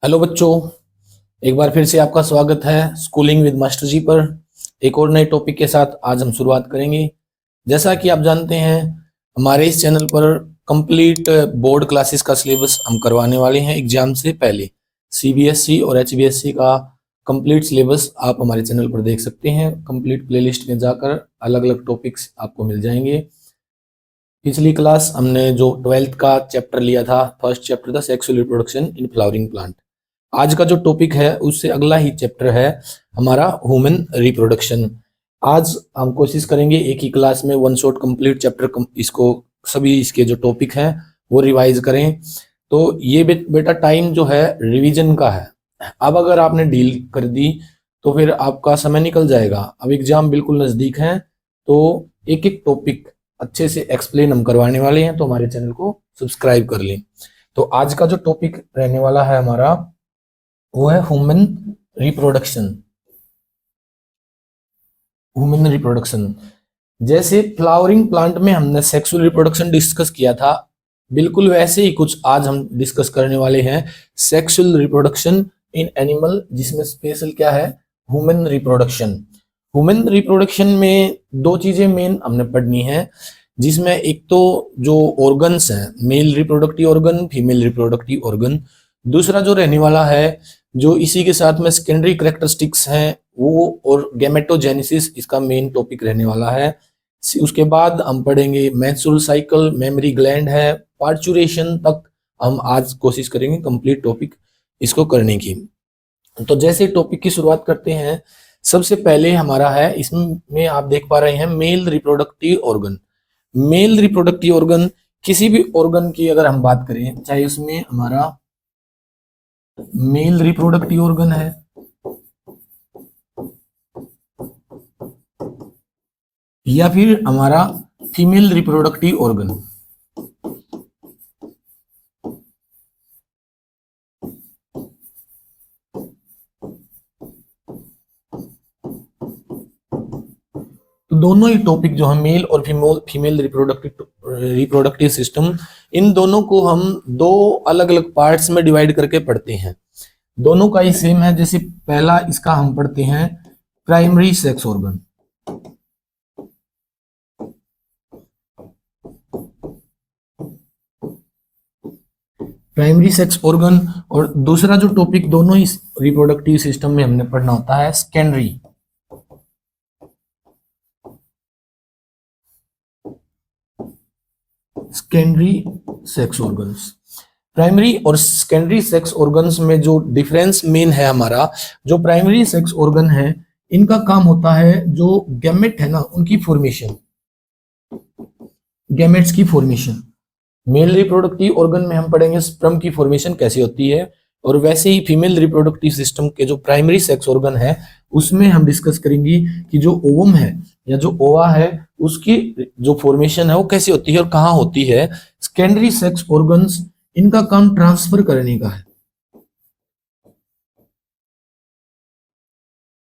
Hello बच्चों, एक बार फिर से आपका स्वागत है स्कूलिंग विद मास्टर जी पर। एक और नए टॉपिक के साथ आज हम शुरुआत करेंगे। जैसा कि आप जानते हैं, हमारे इस चैनल पर कंप्लीट बोर्ड क्लासेस का सिलेबस हम करवाने वाले हैं एग्जाम से पहले। सीबीएसई और एचबीएसई का कंप्लीट सिलेबस आप हमारे चैनल पर देख सकते हैं। कंप्लीट प्लेलिस्ट में जाकर अलग अलग टॉपिक्स आपको मिल जाएंगे। पिछली क्लास हमने जो 12th का चैप्टर लिया था, फर्स्ट चैप्टर था sexual reproduction in flowering plant. आज का जो टॉपिक है उससे अगला ही चैप्टर है हमारा ह्यूमन रिप्रोडक्शन। आज हम कोशिश करेंगे एक ही क्लास में वन शॉट कंप्लीट चैप्टर इसको सभी इसके जो टॉपिक हैं वो रिवाइज करें। तो ये बेटा टाइम जो है रिवीजन का है। अब अगर आपने डील कर दी तो फिर आपका समय निकल जाएगा। अब एग्जाम बिल्कुल नजदीक है, तो एक एक टॉपिक अच्छे से एक्सप्लेन हम करवाने वाले हैं, तो हमारे चैनल को सब्सक्राइब कर लें। तो आज का जो टॉपिक रहने वाला है हमारा वो है ह्यूमन रिप्रोडक्शन। ह्यूमन रिप्रोडक्शन जैसे फ्लावरिंग प्लांट में हमने सेक्सुअल रिप्रोडक्शन डिस्कस किया था, बिल्कुल वैसे ही कुछ आज हम डिस्कस करने वाले हैं सेक्सुअल रिप्रोडक्शन इन एनिमल, जिसमें स्पेशल क्या है ह्यूमन रिप्रोडक्शन। ह्यूमन रिप्रोडक्शन में दो चीजें मेन हमने पढ़नी है, जिसमें एक तो जो ऑर्गन्स हैं male reproductive organ, female reproductive organ. दूसरा जो रहने वाला है जो इसी के साथ में सेकेंडरी कैरेक्टरिस्टिक्स हैं वो, और गैमेटोजेनेसिस इसका मेन टॉपिक रहने वाला है। उसके बाद हम पढ़ेंगे मेंस्ट्रुअल साइकिल, मेमरी ग्लैंड है, पार्चुरेशन तक हम आज कोशिश करेंगे कंप्लीट टॉपिक इसको करने की। तो जैसे टॉपिक की शुरुआत करते हैं, सबसे पहले हमारा है इसमें आप देख पा रहे हैं male reproductive organ. Male reproductive organ किसी भी ऑर्गन की अगर हम बात करें, चाहे उसमें हमारा मेल रिप्रोडक्टिव ऑर्गन है या फिर हमारा फीमेल रिप्रोडक्टिव ऑर्गन, तो दोनों ही टॉपिक जो है मेल और फीमेल रिप्रोडक्टिव सिस्टम, इन दोनों को हम दो अलग अलग पार्ट्स में डिवाइड करके पढ़ते हैं। दोनों का ही सेम है। जैसे पहला इसका हम पढ़ते हैं primary sex organ. Primary sex organ, और दूसरा जो टॉपिक दोनों ही रिप्रोडक्टिव सिस्टम में हमने पढ़ना होता है secondary secondary sex organs. Primary और सेकेंडरी सेक्स ऑर्गन्स में जो डिफरेंस मेन है हमारा, जो प्राइमरी सेक्स ऑर्गन है इनका काम होता है जो गैमेट है ना उनकी फॉर्मेशन, गैमेट्स की फॉर्मेशन। मेल रिप्रोडक्टिव ऑर्गन में हम पढ़ेंगे स्पर्म की फॉर्मेशन कैसी होती है, और वैसे ही फीमेल रिप्रोडक्टिव सिस्टम के जो प्राइमरी सेक्स ऑर्गन है उसमें हम डिस्कस करेंगे कि जो ओवम है या जो ओवा है उसकी जो फॉर्मेशन है वो कैसी होती है और कहाँ होती है। सेकेंडरी सेक्स ऑर्गन्स इनका काम ट्रांसफर करने का है।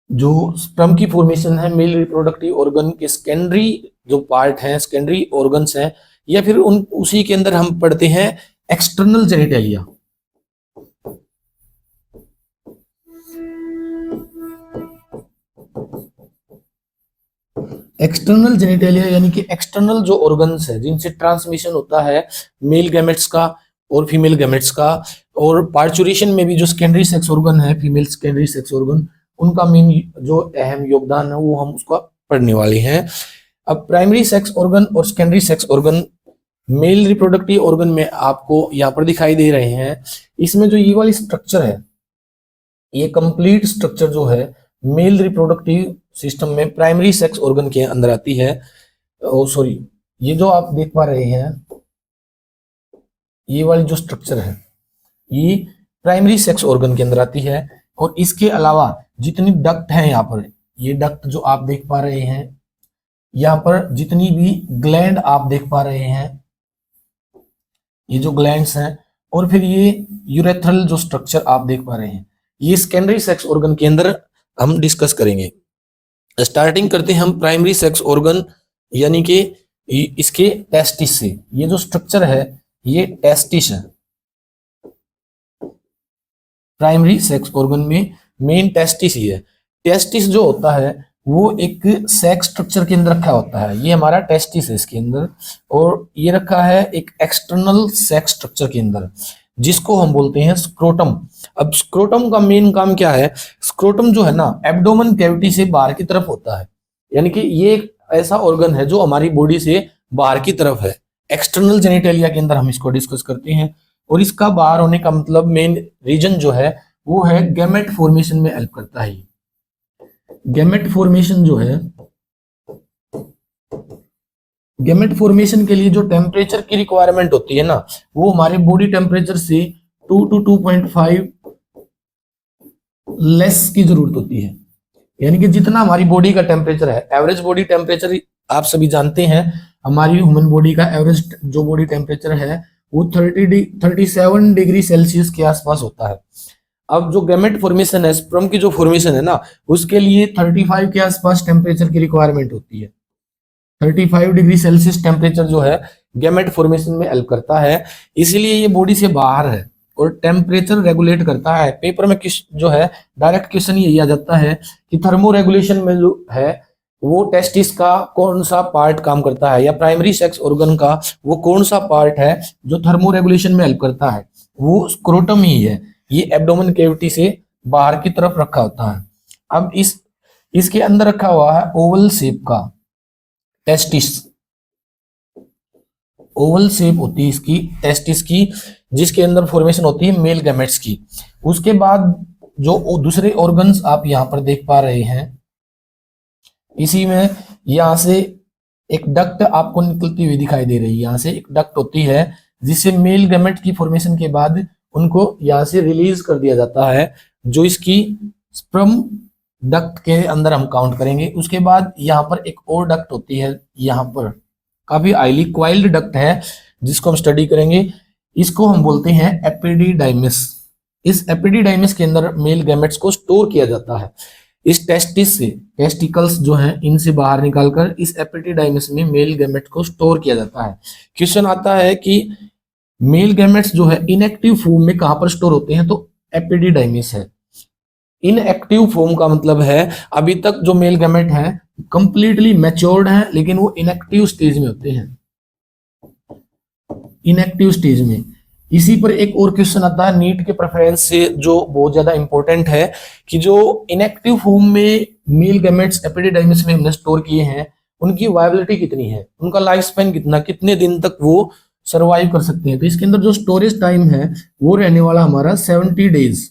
जो स्पर्म की फॉर्मेशन है मेल रिप्रोडक्टिव ऑर्गन के सेकेंडरी जो पार्ट है, सेकेंडरी ऑर्गन्स हैं, या फिर उन उसी के अंदर हम पढ़ते हैं एक्सटर्नल जेनिटेलिया। एक्सटर्नल जेनिटेलिया यानी कि एक्सटर्नल जो ऑर्गन्स है जिनसे ट्रांसमिशन होता है मेल गैमेट्स का और फीमेल गैमेट्स का, और पार्चुरेशन में भी जो सेकेंडरी सेक्स ऑर्गन है फीमेल सेकेंडरी सेक्स ऑर्गन, उनका मेन जो अहम योगदान है वो हम उसका पढ़ने वाले हैं। अब प्राइमरी सेक्स ऑर्गन और secondary sex organ male reproductive organ में आपको यहाँ पर दिखाई दे रहे हैं। इसमें जो ये वाली स्ट्रक्चर है, ये कंप्लीट स्ट्रक्चर जो है मेल रिप्रोडक्टिव सिस्टम में प्राइमरी सेक्स ऑर्गन के अंदर आती है। ओ सॉरी, ये जो आप देख पा रहे हैं ये वाली जो स्ट्रक्चर है ये प्राइमरी सेक्स ऑर्गन के अंदर आती है। और इसके अलावा जितनी डक्ट है यहाँ पर, ये डक्ट जो आप देख पा रहे हैं, यहाँ पर जितनी भी ग्लैंड आप देख पा रहे हैं, ये जो ग्लैंड्स हैं, और फिर ये यूरेथ्रल जो स्ट्रक्चर आप देख पा रहे हैं, ये सेकेंडरी सेक्स ऑर्गन के अंदर हम डिस्कस करेंगे। स्टार्टिंग करते हैं हम प्राइमरी सेक्स ऑर्गन यानी कि इसके टेस्टिस से। ये जो स्ट्रक्चर है ये टेस्टिस है, प्राइमरी सेक्स ऑर्गन में मेन टेस्टिस ही है। टेस्टिस जो होता है वो एक सेक्स स्ट्रक्चर के अंदर रखा होता है, ये हमारा टेस्टिस है इसके अंदर, और ये रखा है एक एक्सटर्नल सेक्स स्ट्रक्चर के अंदर जिसको हम बोलते हैं स्क्रोटम। अब स्क्रोटम का मेन काम क्या है? स्क्रोटम जो है ना एब्डोमेन कैविटी से बाहर की तरफ होता है, यानी कि ये एक ऐसा ऑर्गन है जो हमारी बॉडी से बाहर की तरफ है, एक्सटर्नल जेनिटेलिया के अंदर हम इसको डिस्कस करते हैं। और इसका बाहर होने का मतलब मेन रीजन जो है वो है गैमेट फॉर्मेशन में हेल्प करता है। गैमेट फॉर्मेशन जो है, गैमेट फॉर्मेशन के लिए जो टेम्परेचर की रिक्वायरमेंट होती है ना वो हमारे बॉडी टेम्परेचर से 2 to 2.5 लेस की जरूरत होती है। यानी कि जितना हमारी बॉडी का टेम्परेचर है, एवरेज बॉडी टेम्परेचर आप सभी जानते हैं, हमारी ह्यूमन बॉडी का एवरेज जो बॉडी टेम्परेचर है वो 37 डिग्री सेल्सियस के आसपास होता है। अब जो गैमेट फॉर्मेशन है, स्पर्म की जो फॉर्मेशन है ना उसके लिए 35 के आसपास टेम्परेचर की रिक्वायरमेंट होती है। 35 डिग्री सेल्सियस टेम्परेचर जो है गैमेट फॉर्मेशन में हेल्प करता है, इसीलिए ये बॉडी से बाहर है और टेम्परेचर रेगुलेट करता है। पेपर में जो है डायरेक्ट क्वेश्चन यही आ जाता है कि थर्मो रेगुलेशन में जो है वो टेस्टिस का कौन सा पार्ट काम करता है, या प्राइमरी सेक्स ऑर्गन का वो कौन सा पार्ट है जो थर्मो रेगुलेशन में हेल्प करता है, वो स्क्रोटम ही है। ये एब्डोमेन कैविटी से बाहर की तरफ रखा होता है। अब इसके अंदर रखा हुआ है ओवल शेप का टेस्टिस, ओवल शेप होती है इसकी टेस्टिस की, जिसके अंदर फॉर्मेशन होती है मेल गैमेट्स की। उसके बाद जो दूसरे ऑर्गन्स आप यहां पर देख पा रहे हैं, इसी में यहां से एक डक्ट आपको निकलती हुई दिखाई दे रही है, यहां से एक डक्ट होती है जिससे मेल गैमेट की फॉर्मेशन के बाद उनको यहां से रिलीज कर दिया जाता है, जो इसकी स्पर्म डक्ट के अंदर हम काउंट करेंगे। उसके बाद यहाँ पर एक और डक्ट होती है, यहाँ पर काफी हाईली क्वाइल्ड डक्ट है जिसको हम स्टडी करेंगे, इसको हम बोलते हैं एपिडिडाइमिस। इस एपिडिडाइमिस के अंदर मेल गैमेट्स को स्टोर किया जाता है। इस टेस्टिस से, टेस्टिकल्स जो हैं इनसे बाहर निकालकर इस एपिडिडाइमिस में मेल गैमेट को स्टोर किया जाता है। क्वेश्चन आता है कि मेल गैमेट्स जो है इनएक्टिव फॉर्म में कहां पर स्टोर होते हैं, तो एपिडिडाइमिस है। इनएक्टिव फॉर्म का मतलब है अभी तक जो मेल गैमेट है कंप्लीटली मैच्योर्ड है लेकिन वो इनएक्टिव स्टेज में होते हैं, इनएक्टिव स्टेज में। इसी पर एक और क्वेश्चन आता है नीट के प्रेफरेंस से जो बहुत ज्यादा इंपॉर्टेंट है कि जो इनएक्टिव फॉर्म में मेल गैमेट्स एपिडिडाइमिस में हमने स्टोर किए हैं उनकी वायबिलिटी कितनी है, उनका लाइफ स्पैन कितना, कितने दिन तक वो सर्वाइव कर सकते हैं। तो इसके अंदर जो स्टोरेज टाइम है वो रहने वाला हमारा 70 डेज,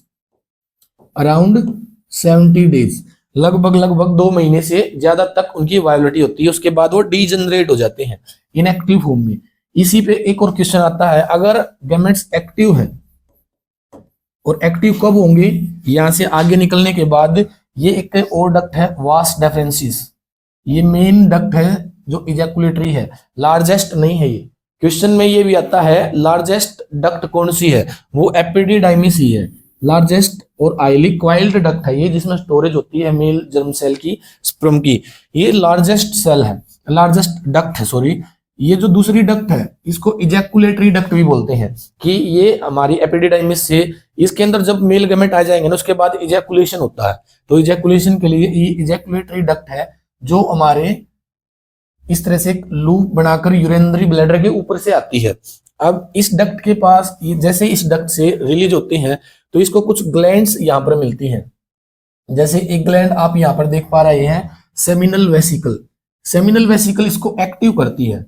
अराउंड 70 डेज, लगभग 2 महीने से ज्यादा तक उनकी वायबिलिटी होती है। उसके बाद वो डीजनरेट हो जाते हैं इनएक्टिव फॉर्म में। इसी पे एक और क्वेश्चन आता है, अगर गैमेट्स एक्टिव है और एक्टिव कब होंगे, यहां से आगे निकलने के बाद ये एक और डक्ट है वास डेफरेंसिस, ये मेन डक्ट है जो इजैकुलेटरी है, लार्जेस्ट नहीं है। ये क्वेश्चन में ये भी आता है लार्जेस्ट डक्ट कौन सी है, वो एपिडिडाइमिस ही है, लार्जेस्ट और हाईली क्वाइल्ड डक्ट है ये, जिसमें स्टोरेज होती है मेल जर्म सेल की, स्पर्म की। ये लार्जेस्ट सेल है, लार्जेस्ट डक्ट है, सॉरी। ये जो दूसरी डक्ट है इसको इजैकुलेटरी डक्ट भी बोलते हैं, कि ये हमारी एपिडिडाइमिस से इसके अंदर जब मेल गैमेट आ जाएंगे ना उसके बाद इजैकुलेशन होता है, तो इजैकुलेशन के लिए ये इजैकुलेटरी डक्ट है जो हमारे इस तरह से एक लूप बनाकर यूरिनरी ब्लैडर के ऊपर से आती है। अब इस डक्ट के पास जैसे इस डक्ट से रिलीज होते हैं तो इसको कुछ ग्लैंड्स यहाँ पर मिलती हैं। जैसे एक ग्लैंड आप यहाँ पर देख पा रहे हैं सेमिनल वेसिकल, सेमिनल वेसिकल इसको एक्टिव करती है।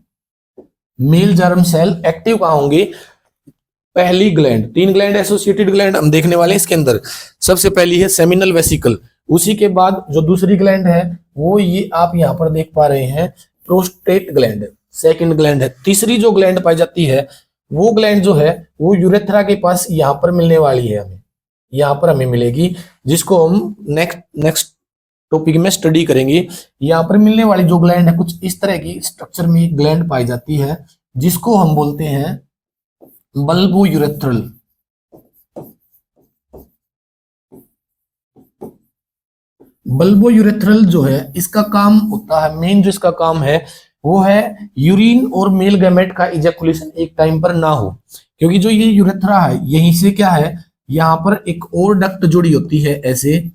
मेल जर्म सेल एक्टिव कहाँ होंगे, पहली ग्लैंड, 3 ग्लैंड एसोसिएटेड ग्लैंड हम देखने वाले हैं इसके अंदर। सबसे पहली है सेमिनल वेसिकल, उसी के बाद जो दूसरी ग्लैंड है वो ये आप यहाँ पर देख पा रहे हैं प्रोस्टेट ग्लैंड, सेकंड ग्लैंड है। तीसरी जो ग्लैंड पाई जाती है वो ग्लैंड जो है वो यूरेथ्रा के पास यहाँ पर मिलने वाली है, हमें यहाँ पर हमें मिलेगी, जिसको हम नेक्स्ट टॉपिक में स्टडी करेंगे। यहाँ पर मिलने वाली जो ग्लैंड है कुछ इस तरह की स्ट्रक्चर में ग्लैंड पाई जाती है, जिसको हम बोलते हैं बल्बो यूरेथ्रल। बल्बो यूरेथ्रल जो है इसका काम होता है, मेन जो इसका काम है वो है यूरिन और मेल गैमेट का इजैकुलेशन एक टाइम पर ना हो, क्योंकि जो ये यूरेथ्रा है यहीं से क्या है, यहाँ पर एक और डक्ट जुड़ी होती है ऐसे,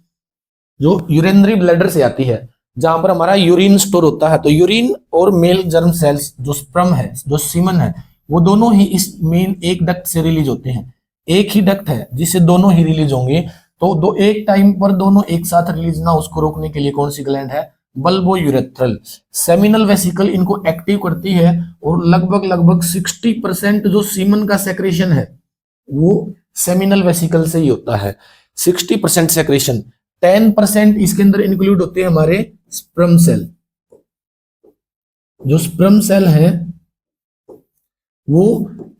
जो यूरिनरी ब्लैडर से आती है, जहां पर हमारा यूरिन स्टोर होता है। तो यूरिन और मेल जर्म सेल्स, जो स्पर्म है, जो सीमन है, वो दोनों ही इस मेन एक डक्ट से रिलीज होते हैं। एक ही डक्ट है जिससे दोनों ही रिलीज होंगे। तो दो एक टाइम पर दोनों एक साथ रिलीज ना, उसको रोकने के लिए कौन सी ग्लैंड है? Bulbo urethral. सेमिनल वेसिकल इनको एक्टिव करती है, और लगभग लगभग 60% जो सीमन का सेक्रेशन है वो सेमिनल वेसिकल से ही होता है। 60% सेक्रेशन। 10% इसके अंदर इंक्लूड होते हैं हमारे स्पर्म सेल। जो स्पर्म सेल है वो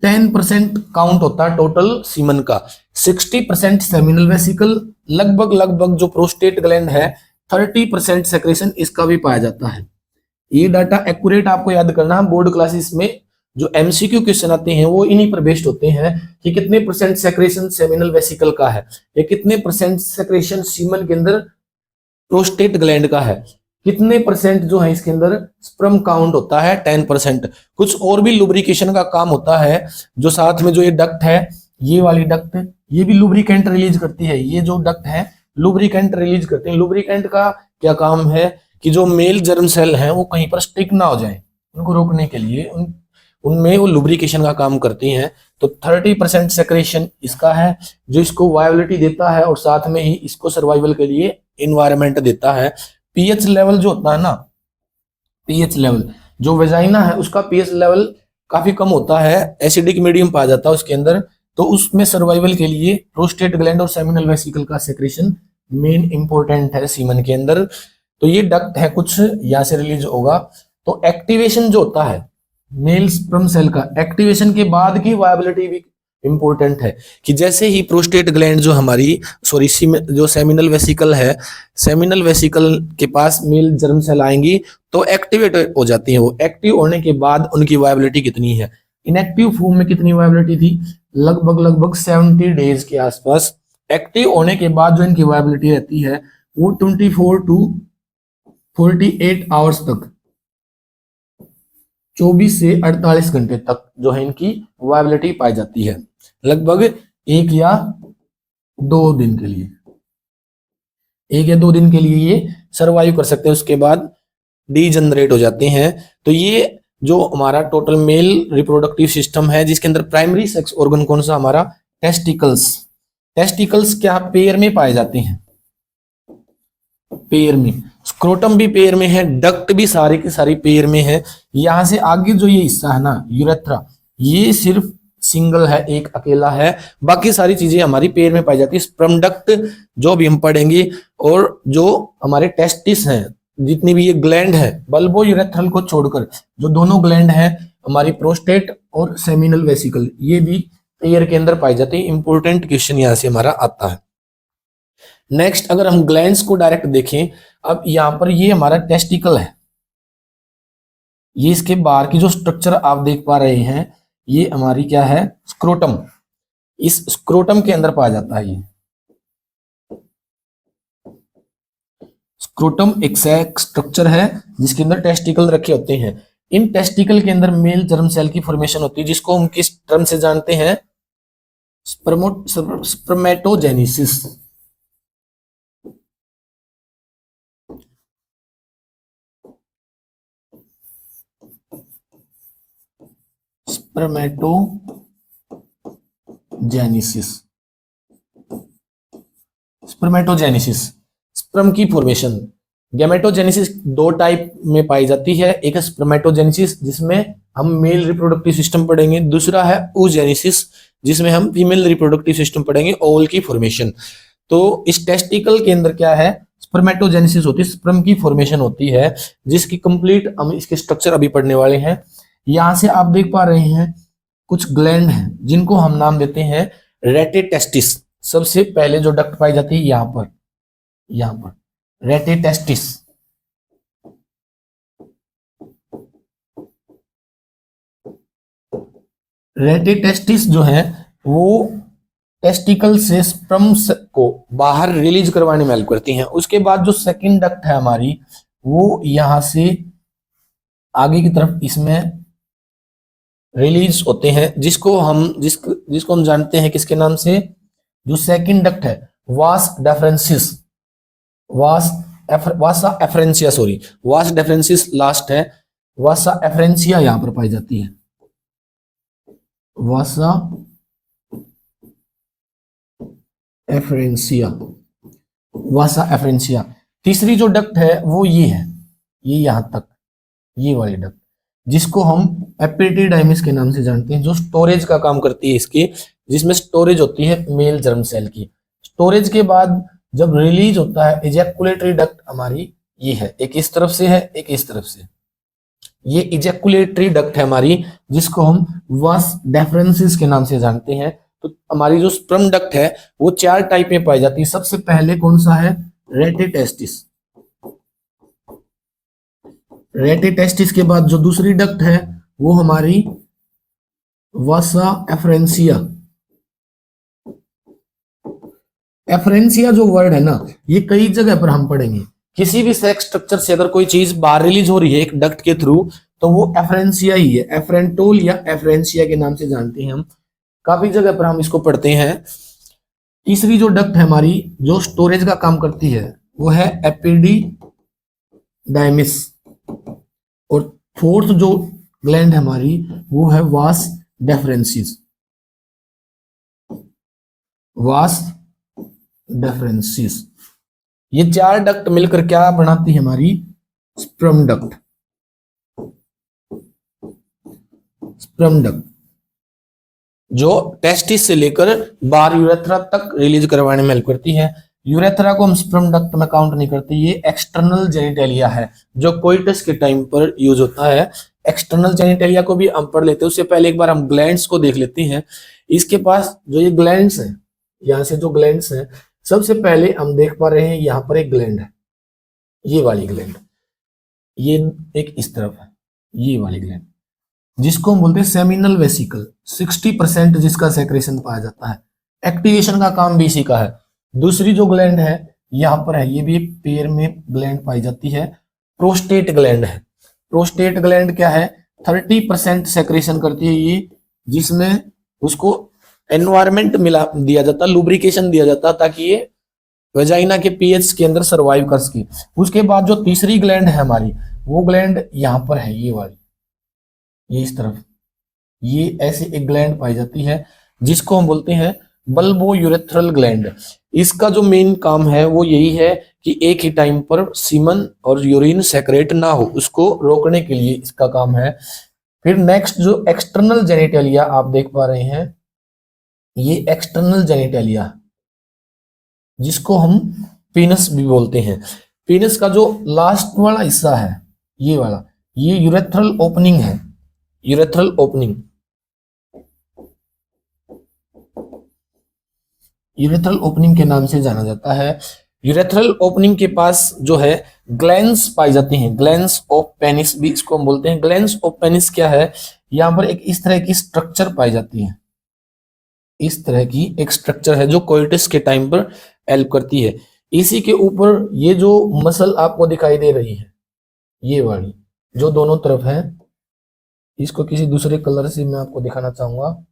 10% काउंट होता है टोटल सीमन का। 60% सेमिनल वेसिकल, लगभग लगभग जो प्रोस्टेट ग्लैंड है 30% सेक्रेशन इसका भी पाया जाता है। ये डाटा एक्यूरेट आपको याद करना है। बोर्ड क्लासेस में जो एमसीक्यू क्वेश्चन आते हैं वो इन्हीं पर बेस्ड होते हैं कि कितने परसेंट सेक्रेशन सेमिनल वेसिकल का है, या कितने परसेंट सेक्रेशन सीमन के अंदर प्रोस्टेट ग्लैंड का है, कितने परसेंट जो है इसके अंदर स्पर्म काउंट होता है 10%। कुछ और भी लुब्रिकेशन का काम होता है, जो साथ में जो ये डक्ट है, ये वाली डक्ट, ये भी लुब्रिकेंट रिलीज करती है। ये जो डक्ट है लुब्रिकेंट रिलीज करते हैं। लुब्रिकेंट का क्या काम है कि जो मेल जर्म सेल हैं वो कहीं पर स्टिक ना हो जाए, उनको रोकने के लिए उनमें वो लुब्रिकेशन का काम करती हैं। तो 30% सेक्रेशन इसका है, जो इसको वायबिलिटी देता है, और साथ में ही इसको सर्वाइवल के लिए इन्वायरमेंट देता है। पीएच लेवल जो होता है ना, पीएच लेवल जो वेजाइना है उसका पीएच लेवल काफी कम होता है, एसिडिक मीडियम पाया जाता है उसके अंदर। तो उसमें सर्वाइवल के लिए प्रोस्टेट ग्लैंड और सेमिनल वेसिकल का सेक्रेशन मेन इंपॉर्टेंट है सीमन के अंदर। तो ये डक्ट है कुछ, यहां से रिलीज होगा। तो एक्टिवेशन जो होता है मेल स्पर्म सेल का, एक्टिवेशन के बाद की वायबिलिटी भी इंपॉर्टेंट है, कि जैसे ही प्रोस्टेट ग्लैंड जो हमारी जो सेमिनल वेसिकल है, सेमिनल वेसिकल के पास मेल जर्म सेल आएंगी तो एक्टिवेट हो जाती है। वो एक्टिव होने के बाद उनकी वायबिलिटी कितनी है? इनएक्टिव फॉर्म में कितनी वायबिलिटी थी? लगभग लगभग 70 डेज के आसपास। एक्टिव होने के बाद जो इनकी वायबिलिटी रहती है वो 24 टू 48 आवर्स तक, 24 से 48 घंटे तक जो है इनकी वायबिलिटी पाई जाती है। लगभग 1 या 2 दिन के लिए, 1 या 2 दिन के लिए ये सरवाइव कर सकते हैं, उसके बाद डीजनरेट हो जाते हैं। तो ये जो हमारा टोटल मेल रिप्रोडक्टिव सिस्टम है, जिसके अंदर प्राइमरी सेक्स ऑर्गन कौन सा? हमारा टेस्टिकल्स। टेस्टिकल्स क्या पेयर में पाए जाते हैं? पेयर में। स्क्रोटम भी पेयर में है, डक्ट भी सारी की सारी पेयर में है। यहां से आगे जो ये हिस्सा है ना, यूरेथ्रा, ये सिर्फ सिंगल है, एक अकेला है। बाकी सारी चीजें हमारी पेयर में पाई जाती है। स्पर्म डक्ट जो भी हम पढ़ेंगे, और जो हमारे टेस्टिस हैं, जितनी भी ये ग्लैंड है, बल्बो यूरेथ्रल को छोड़कर जो दोनों ग्लैंड है हमारी प्रोस्टेट और सेमिनल वेसिकल, ये भी पेयर के अंदर पाई जाती है। इंपॉर्टेंट क्वेश्चन यहां से हमारा आता है। नेक्स्ट अगर हम ग्लैंड्स को डायरेक्ट देखें, अब यहां पर ये हमारा टेस्टिकल है, ये इसके बाहर की जो स्ट्रक्चर आप देख पा रहे हैं, ये हमारी क्या है? स्क्रोटम। इस स्क्रोटम के अंदर पाया जाता है ये स्क्रोटम। एक स्ट्रक्चर है जिसके अंदर टेस्टिकल रखे होते हैं। इन टेस्टिकल के अंदर मेल जर्म सेल की फॉर्मेशन होती है, जिसको हम किस टर्म से जानते हैं? स्पर्मेटोजेनेसिस। स्पर्मेटोजेनेसिस। स्पर्मेटोजेनेसिस, स्पर्म की फॉर्मेशन। गैमेटोजेनेसिस 2 टाइप में पाई जाती है। एक है स्पर्मेटोजेनेसिस, जिसमें हम मेल रिप्रोडक्टिव सिस्टम पढ़ेंगे। दूसरा है oogenesis, जिसमें हम फीमेल रिप्रोडक्टिव सिस्टम पढ़ेंगे, ओवल की फॉर्मेशन। तो इस टेस्टिकल के अंदर क्या है? स्पर्मेटोजेनेसिस होती है, स्पर्म की फॉर्मेशन होती है, जिसकी कंप्लीट हम इसके स्ट्रक्चर अभी पढ़ने वाले हैं। यहां से आप देख पा रहे हैं कुछ ग्लैंड हैं, जिनको हम नाम देते हैं रेटेटेस्टिस। सबसे पहले जो डक्ट पाई जाती है यहां पर रेटेटेस्टिस। रेटेटेस्टिस जो है वो टेस्टिकल से स्पर्म्स को बाहर रिलीज करवाने में हेल्प करती हैं। उसके बाद जो सेकंड डक्ट है हमारी, वो यहां से आगे की तरफ इसमें रिलीज होते हैं, जिसको हम जानते हैं किसके नाम से? जो सेकंड डक्ट है वास डेफरेंसिस, वासा एफरेंसिया, सॉरी वास डेफरेंसिस लास्ट है, वासा एफरेंसिया यहां पर पाई जाती है, वासा एफरेंसिया, वासा एफरेंसिया। तीसरी जो डक्ट है वो ये है, ये यहां तक, ये वाली डक्ट जिसको हम एपिडिडाइमिस के नाम से जानते हैं, जो स्टोरेज का काम करती है इसकी, जिसमें स्टोरेज होती है मेल जर्म सेल की। स्टोरेज के बाद जब रिलीज होता है इजैकुलेटरी डक्ट हमारी ये है, एक इस तरफ से है एक इस तरफ से, ये इजैकुलेटरी डक्ट है हमारी, जिसको हम वास डेफरेंसिस के नाम से जानते हैं। तो हमारी जो स्पर्म डक्ट है वो 4 टाइप में पाई जाती है। सबसे पहले कौन सा है, रेटिटेस्टिस, रेटिटेस्टिस के बाद जो दूसरी डक्ट है वो हमारी वासा एफरेंसिया। एफरेंसिया जो वर्ड है ना, ये कई जगह पर हम पढ़ेंगे। किसी भी सेक्स स्ट्रक्चर से अगर कोई चीज बाहर रिलीज हो रही है एक डक्ट के थ्रू, तो वो एफरेंसिया ही है, एफरेंटोल या एफरेंसिया के नाम से जानते हैं हम, काफी जगह पर हम इसको पढ़ते हैं। तीसरी जो डक्ट है हमारी जो स्टोरेज का काम करती है वो है एपिडिडाइमिस, और फोर्थ जो ग्लैंड है हमारी वो है वास डेफरेंसिस, वास डेफरेंसिस। ये 4 डक्ट मिलकर क्या बनाती है हमारी, स्पर्म डक्ट, स्पर्म डक्ट जो टेस्टिस से लेकर बाहर यूरेथ्रा तक रिलीज करवाने में हेल्प करती है। यूरेथ्रा को हम स्पर्म डक्ट में काउंट नहीं करते, ये एक्सटर्नल जेनिटेलिया है जो कोइटस के टाइम पर यूज होता है। एक्सटर्नल जेनिटेलिया को भी हम पढ़ लेते हैं, उससे पहले एक बार हम ग्लैंड्स को देख लेते हैं। इसके पास जो ये ग्लैंड्स हैं, यहाँ से जो ग्लैंड्स हैं, सबसे पहले हम देख पा रहे हैं यहाँ पर एक ग्लैंड है, ये वाली ग्लैंड, ये एक इस तरफ है, ये वाली ग्लैंड जिसको हम बोलते हैं सेमिनल वेसिकल, 60% जिसका सेक्रेशन पाया जाता है। एक्टिवेशन का काम भी इसी का है। दूसरी जो ग्लैंड है यहाँ पर है, ये भी एक पेयर में ग्लैंड पाई जाती है, प्रोस्टेट ग्लैंड है। प्रोस्टेट ग्लैंड क्या है, 30% सेक्रेशन करती है ये, जिसमें उसको एनवायरमेंट मिला दिया जाता, लुब्रिकेशन दिया जाता ताकि ये वेजाइना के पीएच के अंदर सरवाइव कर सके। उसके बाद जो तीसरी ग्लैंड है हमारी, वो ग्लैंड यहाँ पर है, ये वाली, ये इस तरफ, ये ऐसे एक ग्लैंड पाई जाती है जिसको हम बोलते हैं बल्बो यूरेथ्रल ग्लैंड। इसका जो मेन काम है वो यही है कि एक ही टाइम पर सीमन और यूरिन सेक्रेट ना हो, उसको रोकने के लिए इसका काम है। फिर नेक्स्ट जो एक्सटर्नल जेनिटेलिया आप देख पा रहे हैं, ये एक्सटर्नल जेनिटेलिया जिसको हम पीनस भी बोलते हैं। पीनस का जो लास्ट वाला हिस्सा है, ये वाला, ये यूरेथ्रल ओपनिंग है, यूरेथ्रल ओपनिंग, यूरेथ्रल ओपनिंग के नाम से जाना जाता है। यूरेथ्रल ओपनिंग के पास जो है ग्लैंड्स पाई जाती हैं, ग्लैंड्स ऑफ पेनिस भी इसको हम बोलते हैं। ग्लैंड्स ऑफ पेनिस क्या है, यहाँ पर एक इस तरह की स्ट्रक्चर पाई जाती है, इस तरह की एक स्ट्रक्चर है जो कोइटस के टाइम पर हेल्प करती है। इसी के ऊपर ये जो मसल आपको दिखाई दे रही है, ये वाली जो दोनों तरफ है, इसको किसी दूसरे कलर से मैं आपको दिखाना चाहूंगा।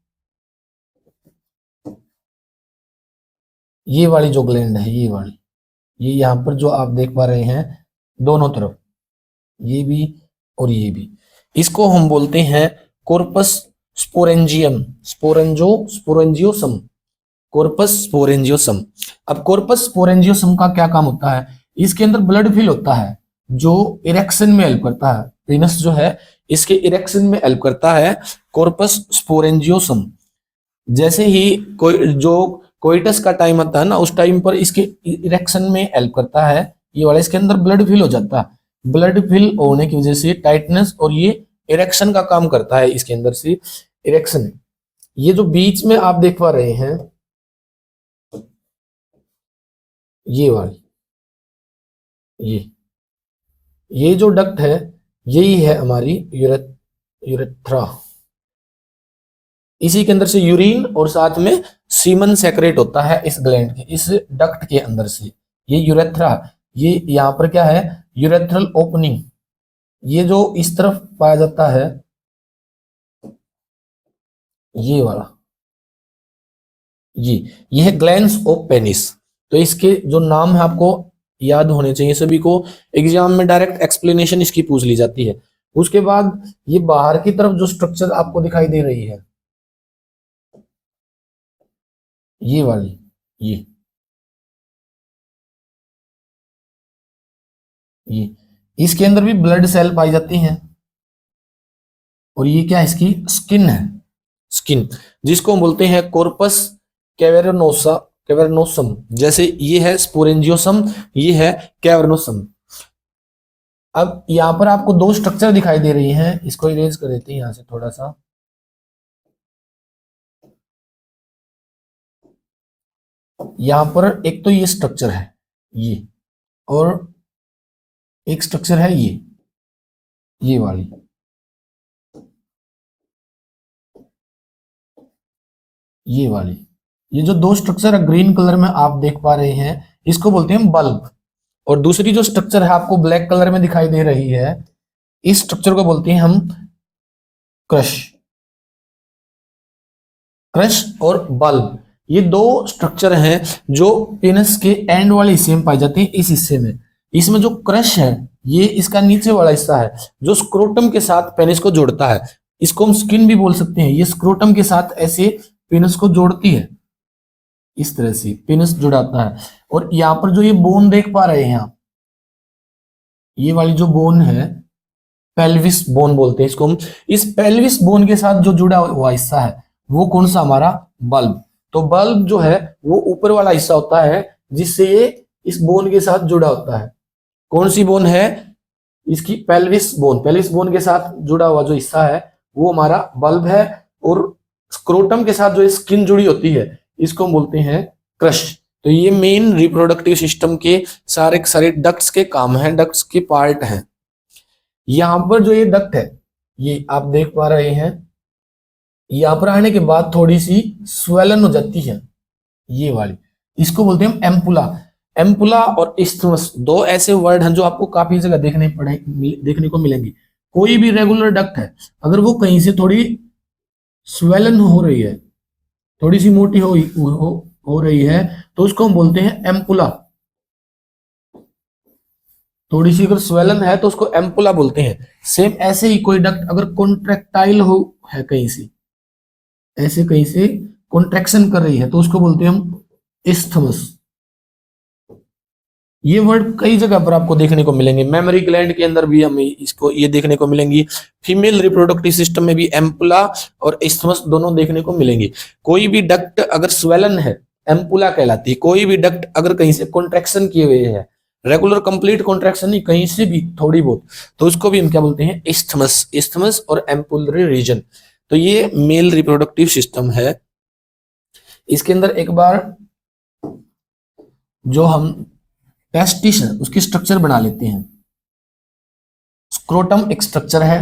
ये वाली जो ग्लैंड है, ये वाली, ये यहाँ पर जो आप देख पा रहे हैं दोनों तरफ, ये भी और ये भी, इसको हम बोलते हैं कॉर्पस स्पोरेंजियम, स्पोरेंजियोसम, कॉर्पस स्पोरेंजियोसम। अब कॉर्पस स्पोरेंजियोसम का क्या काम होता है, इसके अंदर ब्लड फिल होता है जो इरेक्शन में हेल्प करता है। पेनिस जो है इसके इरेक्शन में हेल्प करता है कॉर्पस स्पोरेंजियोसम। जैसे ही कोई जो कोइटस का टाइम आता है ना, उस टाइम पर इसके इरेक्शन में हेल्प करता है ये वाला, इसके अंदर ब्लड फिल हो जाता है। ब्लड फिल होने की वजह से टाइटनेस और ये इरेक्शन का काम करता है, इसके अंदर से इरेक्शन। ये जो बीच में आप देख पा रहे हैं, ये वाली, ये जो डक्ट है यही है हमारी यूरेथ्रा। इसी के अंदर से यूरिन और साथ में सीमन सेक्रेट होता है इस ग्लैंड के, इस डक्ट के अंदर से। ये यूरेथ्रा, ये यहाँ पर क्या है, यूरेथ्रल ओपनिंग, ये जो इस तरफ पाया जाता है, ये वाला, ये है ग्लैंस ऑफ पेनिस। तो इसके जो नाम है आपको याद होने चाहिए सभी को, एग्जाम में डायरेक्ट एक्सप्लेनेशन इसकी पूछ ली जाती है। उसके बाद ये बाहर की तरफ जो स्ट्रक्चर आपको दिखाई दे रही है, ये वाली, ये इसके अंदर भी ब्लड सेल पाई जाती हैं। और ये क्या है, इसकी स्किन है, स्किन, जिसको हम बोलते हैं कॉर्पस कैवर्नोसा, कैवर्नोसम। जैसे ये है स्पोरेंजियोसम, ये है कैवर्नोसम। अब यहां पर आपको दो स्ट्रक्चर दिखाई दे रही हैं, इसको इरेज कर देते हैं यहां से थोड़ा सा। यहां पर एक तो ये स्ट्रक्चर है ये, और एक स्ट्रक्चर है ये वाली। ये वाली, ये जो दो स्ट्रक्चर ग्रीन कलर में आप देख पा रहे हैं, इसको बोलते हैं बल्ब। और दूसरी जो स्ट्रक्चर है आपको ब्लैक कलर में दिखाई दे रही है, इस स्ट्रक्चर को बोलते हैं हम क्रश। क्रश और बल्ब, ये दो स्ट्रक्चर हैं जो पेनिस के एंड वाले हिस्से में पाए जाते हैं, इस हिस्से में। इसमें जो क्रश है, ये इसका नीचे वाला हिस्सा है जो स्क्रोटम के साथ पेनिस को जोड़ता है। इसको हम स्किन भी बोल सकते हैं। ये स्क्रोटम के साथ ऐसे पेनिस को जोड़ती है, इस तरह से पेनिस जुड़ाता है। और यहाँ पर जो ये बोन देख पा रहे हैं आप, ये वाली जो बोन है, पेल्विस बोन बोलते हैं इसको हम। इस पेल्विस बोन के साथ जो जुड़ा हुआ हिस्सा है वो कौन सा, हमारा बल्ब। तो बल्ब जो है वो ऊपर वाला हिस्सा होता है जिससे ये इस बोन के साथ जुड़ा होता है। कौन सी बोन है, इसकी पेल्विस बोन। पेल्विस बोन के साथ जुड़ा हुआ जो हिस्सा है वो हमारा बल्ब है। और स्क्रोटम के साथ जो स्किन जुड़ी होती है इसको हम बोलते हैं क्रश। तो ये मेन रिप्रोडक्टिव सिस्टम के सारे सारे डक्ट्स के काम हैं, डक्ट्स के पार्ट हैं। यहां पर जो ये डक्ट है, ये आप देख पा रहे हैं, यहां पर आने के बाद थोड़ी सी स्वेलन हो जाती है, ये वाली, इसको बोलते हैं हम एम्पुला। एम्पुला और इस्थमस दो ऐसे वर्ड हैं जो आपको काफी जगह देखने को मिलेंगे। कोई भी रेगुलर डक्ट है, अगर वो कहीं से थोड़ी स्वेलन हो रही है, थोड़ी सी मोटी हो रही है, तो उसको हम बोलते हैं एम्पुला। थोड़ी सी अगर स्वेलन है तो उसको एम्पुला बोलते हैं। सेम ऐसे ही कोई डक्ट अगर कॉन्ट्रेक्टाइल हो है, कहीं से ऐसे कहीं से कॉन्ट्रैक्शन कर रही है, तो उसको बोलते हैं हम इस्थमस। ये वर्ड कई जगह पर आपको देखने को मिलेंगे। मेमोरी ग्लैंड के अंदर भी हमें इसको ये देखने को मिलेंगी। फीमेल रिप्रोडक्टिव सिस्टम में भी एम्पुला और इस्थमस दोनों देखने को मिलेंगे। कोई भी डक्ट अगर स्वेलन है, एम्पुला कहलाती है। कोई भी डक्ट अगर कहीं से कॉन्ट्रैक्शन किए हुए है, रेगुलर कंप्लीट कॉन्ट्रैक्शन नहीं, कहीं से भी थोड़ी बहुत, तो उसको भी हम क्या बोलते हैं, इस्थमस। इस्थमस और एम्पुलरी रीजन। तो ये मेल रिप्रोडक्टिव सिस्टम है। इसके अंदर एक बार जो हम टेस्टिस है उसकी स्ट्रक्चर बना लेते हैं। स्क्रोटम एक स्ट्रक्चर है।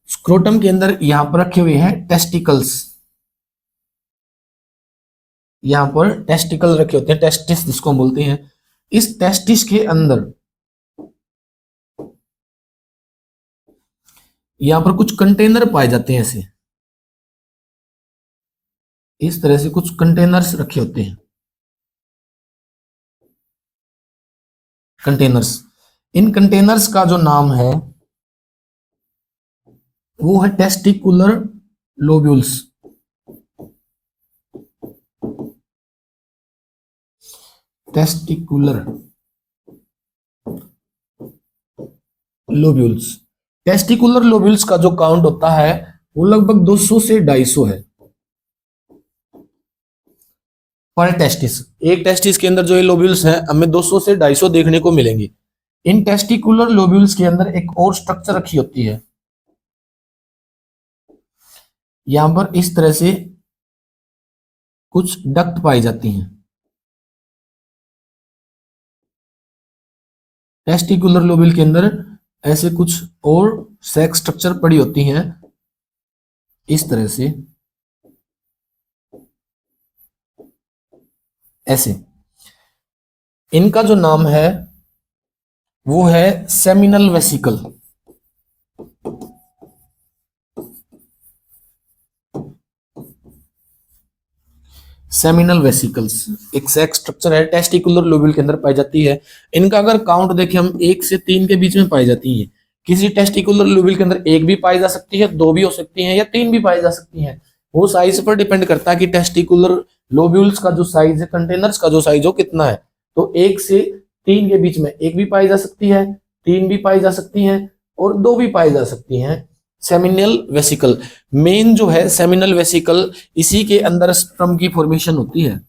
स्क्रोटम के अंदर यहां पर रखे हुए हैं टेस्टिकल्स। यहां पर टेस्टिकल रखे होते हैं, टेस्टिस जिसको हम बोलते हैं। इस टेस्टिस के अंदर यहां पर कुछ कंटेनर पाए जाते हैं, ऐसे इस तरह से कुछ कंटेनर्स रखे होते हैं, कंटेनर्स। इन कंटेनर्स का जो नाम है वो है testicular lobules. Testicular lobules. Testicular lobules का जो काउंट होता है वो लगभग 200 से 250 है पर टेस्टिस। एक टेस्टिस के अंदर जो ये लोब्यूल्स हैं हमें 200 से 250 देखने को मिलेंगे। इन टेस्टिकुलर लोब्यूल्स के अंदर एक और स्ट्रक्चर रखी होती है, यहां पर इस तरह से कुछ डक्ट पाई जाती हैं। टेस्टिकुलर लोब्यूल के अंदर ऐसे कुछ और सेक्स स्ट्रक्चर पड़ी होती हैं, इस तरह से, ऐसे। इनका जो नाम है वो है सेमिनल वेसिकल। सेमिनल वेसिकल्स एक सेक्स स्ट्रक्चर है, टेस्टिकुलर लोब्यूल के अंदर पाई जाती है। इनका अगर काउंट देखें हम 1 से 3 के बीच में पाई जाती है। किसी टेस्टिकुलर लोब्यूल के अंदर 1 भी पाई जा सकती है, 2 भी हो सकती है या 3 भी पाई जा सकती है। वो साइज पर डिपेंड करता है कि टेस्टिकुलर लोब्यूल्स का जो साइज है, कंटेनर्स का जो साइज हो कितना है। तो 1 से 3 के बीच में 1 भी पाई जा सकती है, 3 भी पाई जा सकती है और 2 भी पाई जा सकती हैं। सेमिनल वेसिकल मेन जो है सेमिनल वेसिकल, इसी के अंदर स्पर्म की फॉर्मेशन होती है।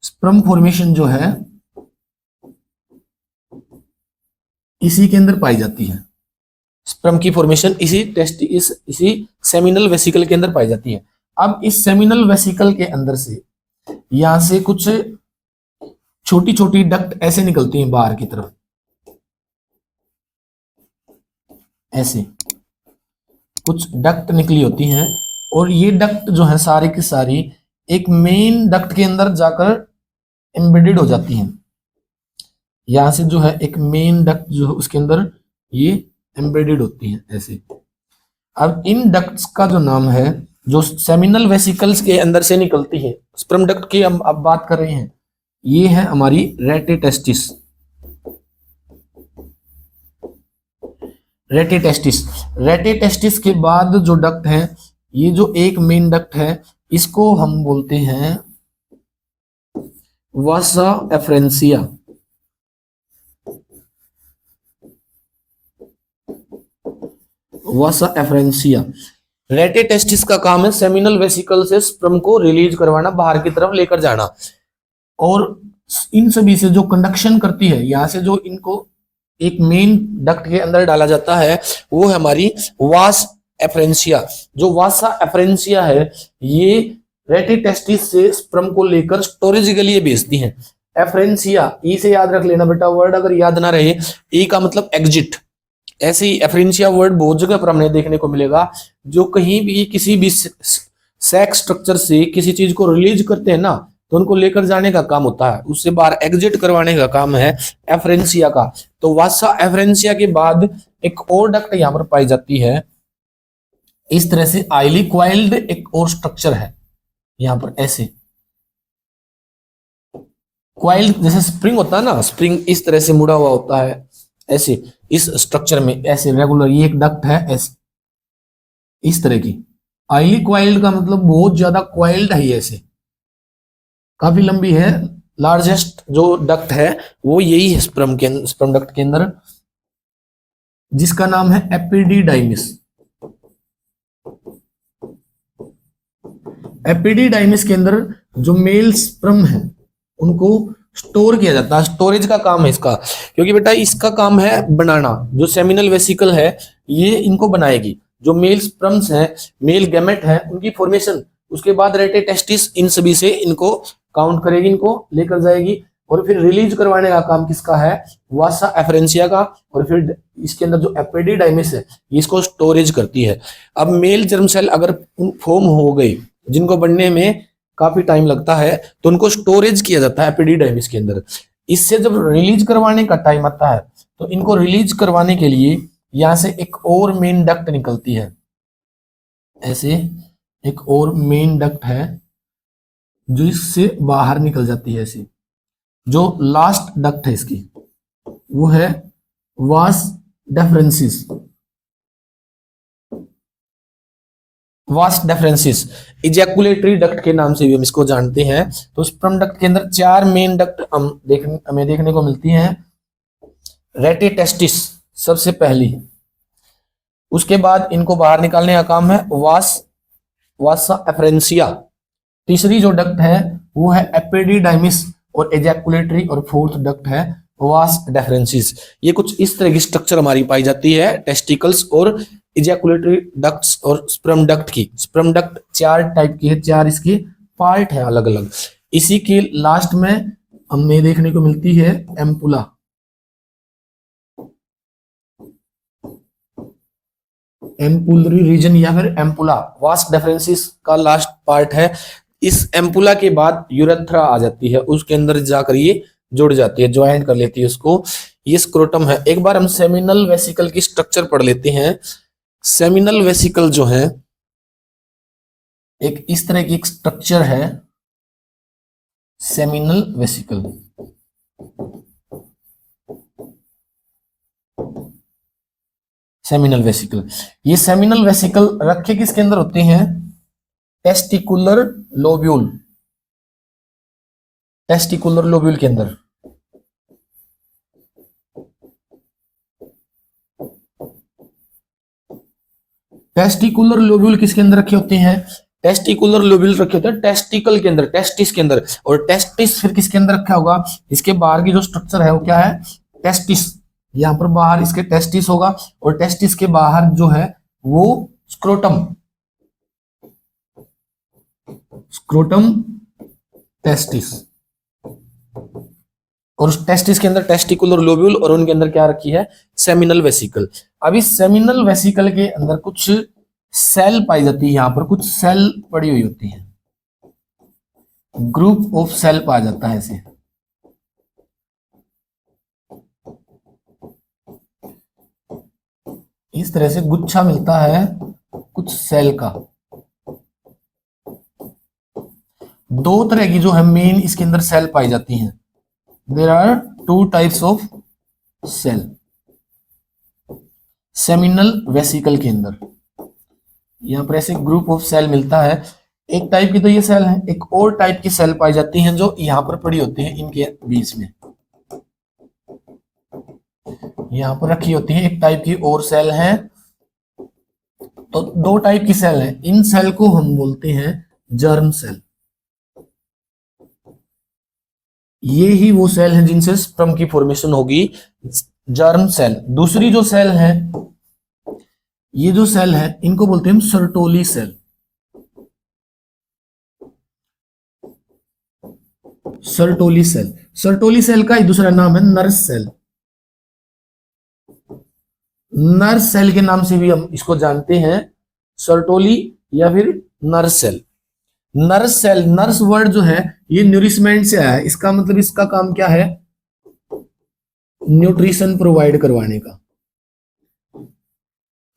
स्पर्म फॉर्मेशन जो है इसी के अंदर पाई जाती है। स्पर्म की फॉर्मेशन इसी सेमिनल वेसिकल के अंदर पाई जाती है। अब इस सेमिनल वेसिकल के अंदर से यहां से कुछ छोटी छोटी डक्ट ऐसे निकलती हैं बाहर की तरफ, ऐसे कुछ डक्ट निकली होती हैं और ये डक्ट जो है सारी की सारी एक मेन डक्ट के अंदर जाकर एम्बेडेड हो जाती हैं। यहां से जो है एक मेन डक्ट जो है उसके अंदर ये एम्बेडेड होती हैं ऐसे। अब इन डक्ट्स का जो नाम है, जो सेमिनल वेसिकल्स के अंदर से निकलती है, स्पर्म डक्ट की हम अब बात कर रहे हैं, ये है हमारी रेटिटेस्टिस। रेटिटेस्टिस के बाद जो डक्ट है, ये जो एक मेन डक्ट है, इसको हम बोलते हैं वासा एफ्रेंसिया। वासा एफ्रेंसिया रेटिटेस्टिस का काम है सेमिनल वेसिकल से स्पर्म को रिलीज करवाना, बाहर की तरफ लेकर जाना। और इन सभी से जो कंडक्शन करती है, यहां से जो इनको एक मेन डक्ट के अंदर डाला जाता है, वो है हमारी वास एफ्रेंसिया। जो वासा एफ्रेंसिया है, ये रेटिटेस्टिस से स्पर्म को लेकर स्टोरेज के लिए भेजती है। एफ्रेंसिया, ई से याद रख लेना बेटा, वर्ड अगर याद ना रहे, ई का मतलब एग्जिट। ऐसे ही एफ्रेंसिया वर्ड बहुत जगह पर हमें देखने को मिलेगा। जो कहीं भी किसी भी सेक्स स्ट्रक्चर से किसी चीज को रिलीज करते हैं ना, तो उनको लेकर जाने का काम होता है, उससे बाहर एग्जिट करवाने का काम है एफ्रेंसिया का। तो वासा एफ्रेंसिया के बाद एक और डक्ट यहां पर पाई जाती है। इस तरह से आइली क्वाइल्ड एक और स्ट्रक्चर है यहां पर, ऐसे क्वाइल्ड जैसे स्प्रिंग होता है ना, स्प्रिंग इस तरह से मुड़ा हुआ होता है ऐसे, इस स्ट्रक्चर में ऐसे रेगुलर ये एक डक्ट है ऐसे, इस तरह की। आइली क्वाइल्ड का मतलब बहुत ज्यादा क्वाइल्ड है, ये ऐसे काफी लंबी है। लार्जेस्ट जो डक्ट है वो यही है स्पर्म डक्ट के अंदर, जिसका नाम है एपिडिडाइमिस। एपिडिडाइमिस के अंदर जो मेल स्पर्म है उनको स्टोर किया जाता है, स्टोरेज का काम है इसका। क्योंकि बेटा इसका काम है बनाना, जो सेमिनल वेसिकल है ये इनको बनाएगी। जो मेल स्पर्म्स हैं, मेल गैमेट है, उनकी फॉर्मेशन, उसके बाद रेटिटेस्टिस इन सभी से इनको काउंट करेगी, इनको लेकर जाएगी और फिर रिलीज करवाने का काम किसका है, वासा एफ्रेंसिया का। और फिर इसके अंदर जो एपिडिडाइमिस है इसको स्टोरेज करती है। अब मेल जर्म सेल अगर फॉर्म हो गई, जिनको बनने में काफी टाइम लगता है, तो उनको स्टोरेज किया जाता है एपिडिडाइमिस के अंदर। इससे जब रिलीज करवाने का टाइम आता है, तो इनको रिलीज करवाने के लिए यहां से एक और मेन डक्ट निकलती है, ऐसे एक और मेन डक्ट है जो इससे बाहर निकल जाती है ऐसे। जो लास्ट डक्ट है इसकी वो है वास डेफरेंसिस। वास डेफरेंसिस इजैकुलेटरी डक्ट के नाम से भी हम इसको जानते हैं। तो स्पर्म डक्ट के अंदर 4 मेन डक्ट हमें देखने को मिलती हैं। रेटिटेस्टिस सबसे पहली, उसके बाद इनको बाहर निकालने का काम है वासा एफ्रेंसिया। तीसरी जो डक्ट है वो है एपिडिडाइमिस और एजैकुलेटरी, और फोर्थ डक्ट है वास डेफरेंसिस। ये कुछ इस तरह की स्ट्रक्चर हमारी पाई जाती है टेस्टिकल्स और इजैकुलेटरी डक्ट्स और स्पर्म डक्ट की। स्पर्म डक्ट 4 टाइप की है, 4 इसके पार्ट है अलग अलग। इसी के लास्ट में हमें देखने को मिलती है एम्पुला। एम्पुलरी रीजन या फिर एम्पुला वास डेफरेंसिस का लास्ट पार्ट है। इस एम्पुला के बाद यूरेथ्रा आ जाती है, उसके अंदर जाकर ये जुड़ जाती है, ज्वाइंट कर लेती है उसको। ये स्क्रोटम है। एक बार हम सेमिनल वेसिकल की स्ट्रक्चर पढ़ लेते हैं। सेमिनल वेसिकल जो है, एक इस तरह की एक स्ट्रक्चर है सेमिनल वेसिकल। सेमिनल वेसिकल, ये सेमिनल वेसिकल रखे किसके अंदर होते हैं? टेस्टिकुलर लोब्यूल, टेस्टिकुलर लोब्यूल के अंदर। टेस्टिकुलर लोब्यूल किसके अंदर रखे होते हैं? टेस्टिकुलर लोब्यूल रखे होते हैं टेस्टिकल के अंदर, टेस्टिस के अंदर। और टेस्टिस फिर किसके अंदर रखा होगा? इसके बाहर की जो स्ट्रक्चर है वो क्या है? टेस्टिस। यहां पर बाहर इसके टेस्टिस होगा और टेस्टिस के बाहर जो है वो स्क्रोटम, स्क्रोटम टेस्टिस। और उस टेस्टिस के अंदर टेस्टिकुलर लोब्यूल और उनके अंदर क्या रखी है? Seminal vesicle. अब इस सेमिनल वेसिकल के अंदर कुछ सेल पाई जाती है, यहां पर कुछ सेल पड़ी हुई होती है, ग्रुप ऑफ सेल पाया जाता है इसे। इस तरह से गुच्छा मिलता है कुछ सेल का। दो तरह की जो है मेन इसके अंदर सेल पाई जाती हैं। There are two types of cell seminal vesicle के अंदर। यहां पर ऐसे ग्रुप ऑफ सेल मिलता है। एक टाइप की तो ये सेल है, एक और टाइप की सेल पाई जाती हैं जो यहां पर पड़ी होती हैं इनके बीच में, यहां पर रखी होती है। एक टाइप की और सेल है। तो दो टाइप की सेल है, इन सेल को हम बोलते हैं जर्म सेल। ये ही वो सेल हैं जिनसे स्पर्म की फॉर्मेशन होगी, जर्म सेल। दूसरी जो सेल है, ये जो सेल है इनको बोलते हैं Sertoli cell. Sertoli cell, Sertoli cell का एक दूसरा नाम है नर्स सेल। नर्स सेल के नाम से भी हम इसको जानते हैं, सर्टोली या फिर nurse cell. Nurse cell, nurse word जो है ये न्यूरिशमेंट से आया है। इसका मतलब इसका काम क्या है? न्यूट्रिशन प्रोवाइड करवाने का।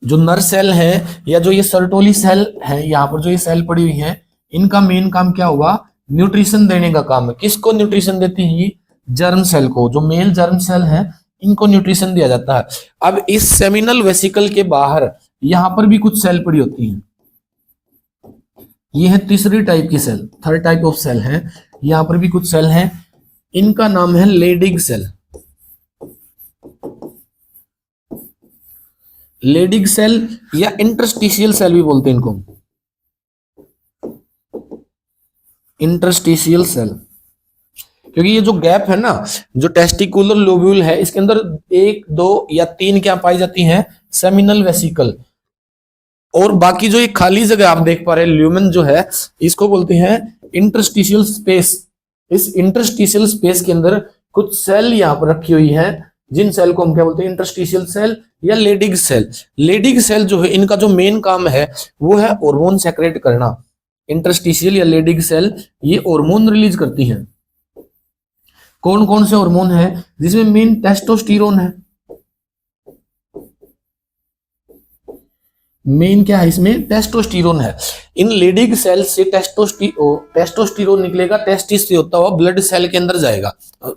जो नर्स सेल है या जो ये सर्टोली सेल है, यहां पर जो ये सेल पड़ी हुई है, इनका मेन काम क्या होगा? न्यूट्रिशन देने का काम है। किसको न्यूट्रिशन देती है? जर्म सेल को। जो मेल जर्म सेल है इनको न्यूट्रिशन दिया जाता है। अब इस सेमिनल वेसिकल के बाहर यहां पर भी कुछ सेल पड़ी होती हैं। ये है तीसरी टाइप की cell, third type of cell है। यहां पर भी कुछ सेल हैं, इनका नाम है लेडिग सेल। लेडिग सेल या इंटरस्टिशियल सेल भी बोलते हैं इनको, इंटरस्टिशियल सेल। क्योंकि ये जो गैप है ना, जो टेस्टिकुलर लोब्यूल है, इसके अंदर एक, दो या तीन क्या पाई जाती हैं? Seminal vesicle. और बाकी जो ये खाली जगह आप देख पा रहे हैं, ल्यूमेन जो है, इसको बोलते हैं इंटरस्टिशियल स्पेस। इस इंटरस्टिशियल स्पेस के अंदर कुछ सेल यहां पर रखी हुई है, जिन सेल को हम क्या बोलते हैं? इंटरस्टिशियल सेल या लेडिग सेल। लेडिग सेल जो है, इनका जो मेन काम है वो है हार्मोन सेक्रेट करना। इंटरस्टिशियल या लेडिग सेल ये हार्मोन रिलीज करती हैं। कौन कौन से हार्मोन है? जिसमें मेन टेस्टोस्टेरोन है। मेन क्या है इसमें? टेस्टोस्टेरोन है। इन लेडिग सेल से टेस्टोस्टेरोन निकलेगा, टेस्टिस से होता हुआ ब्लड सेल के अंदर जाएगा,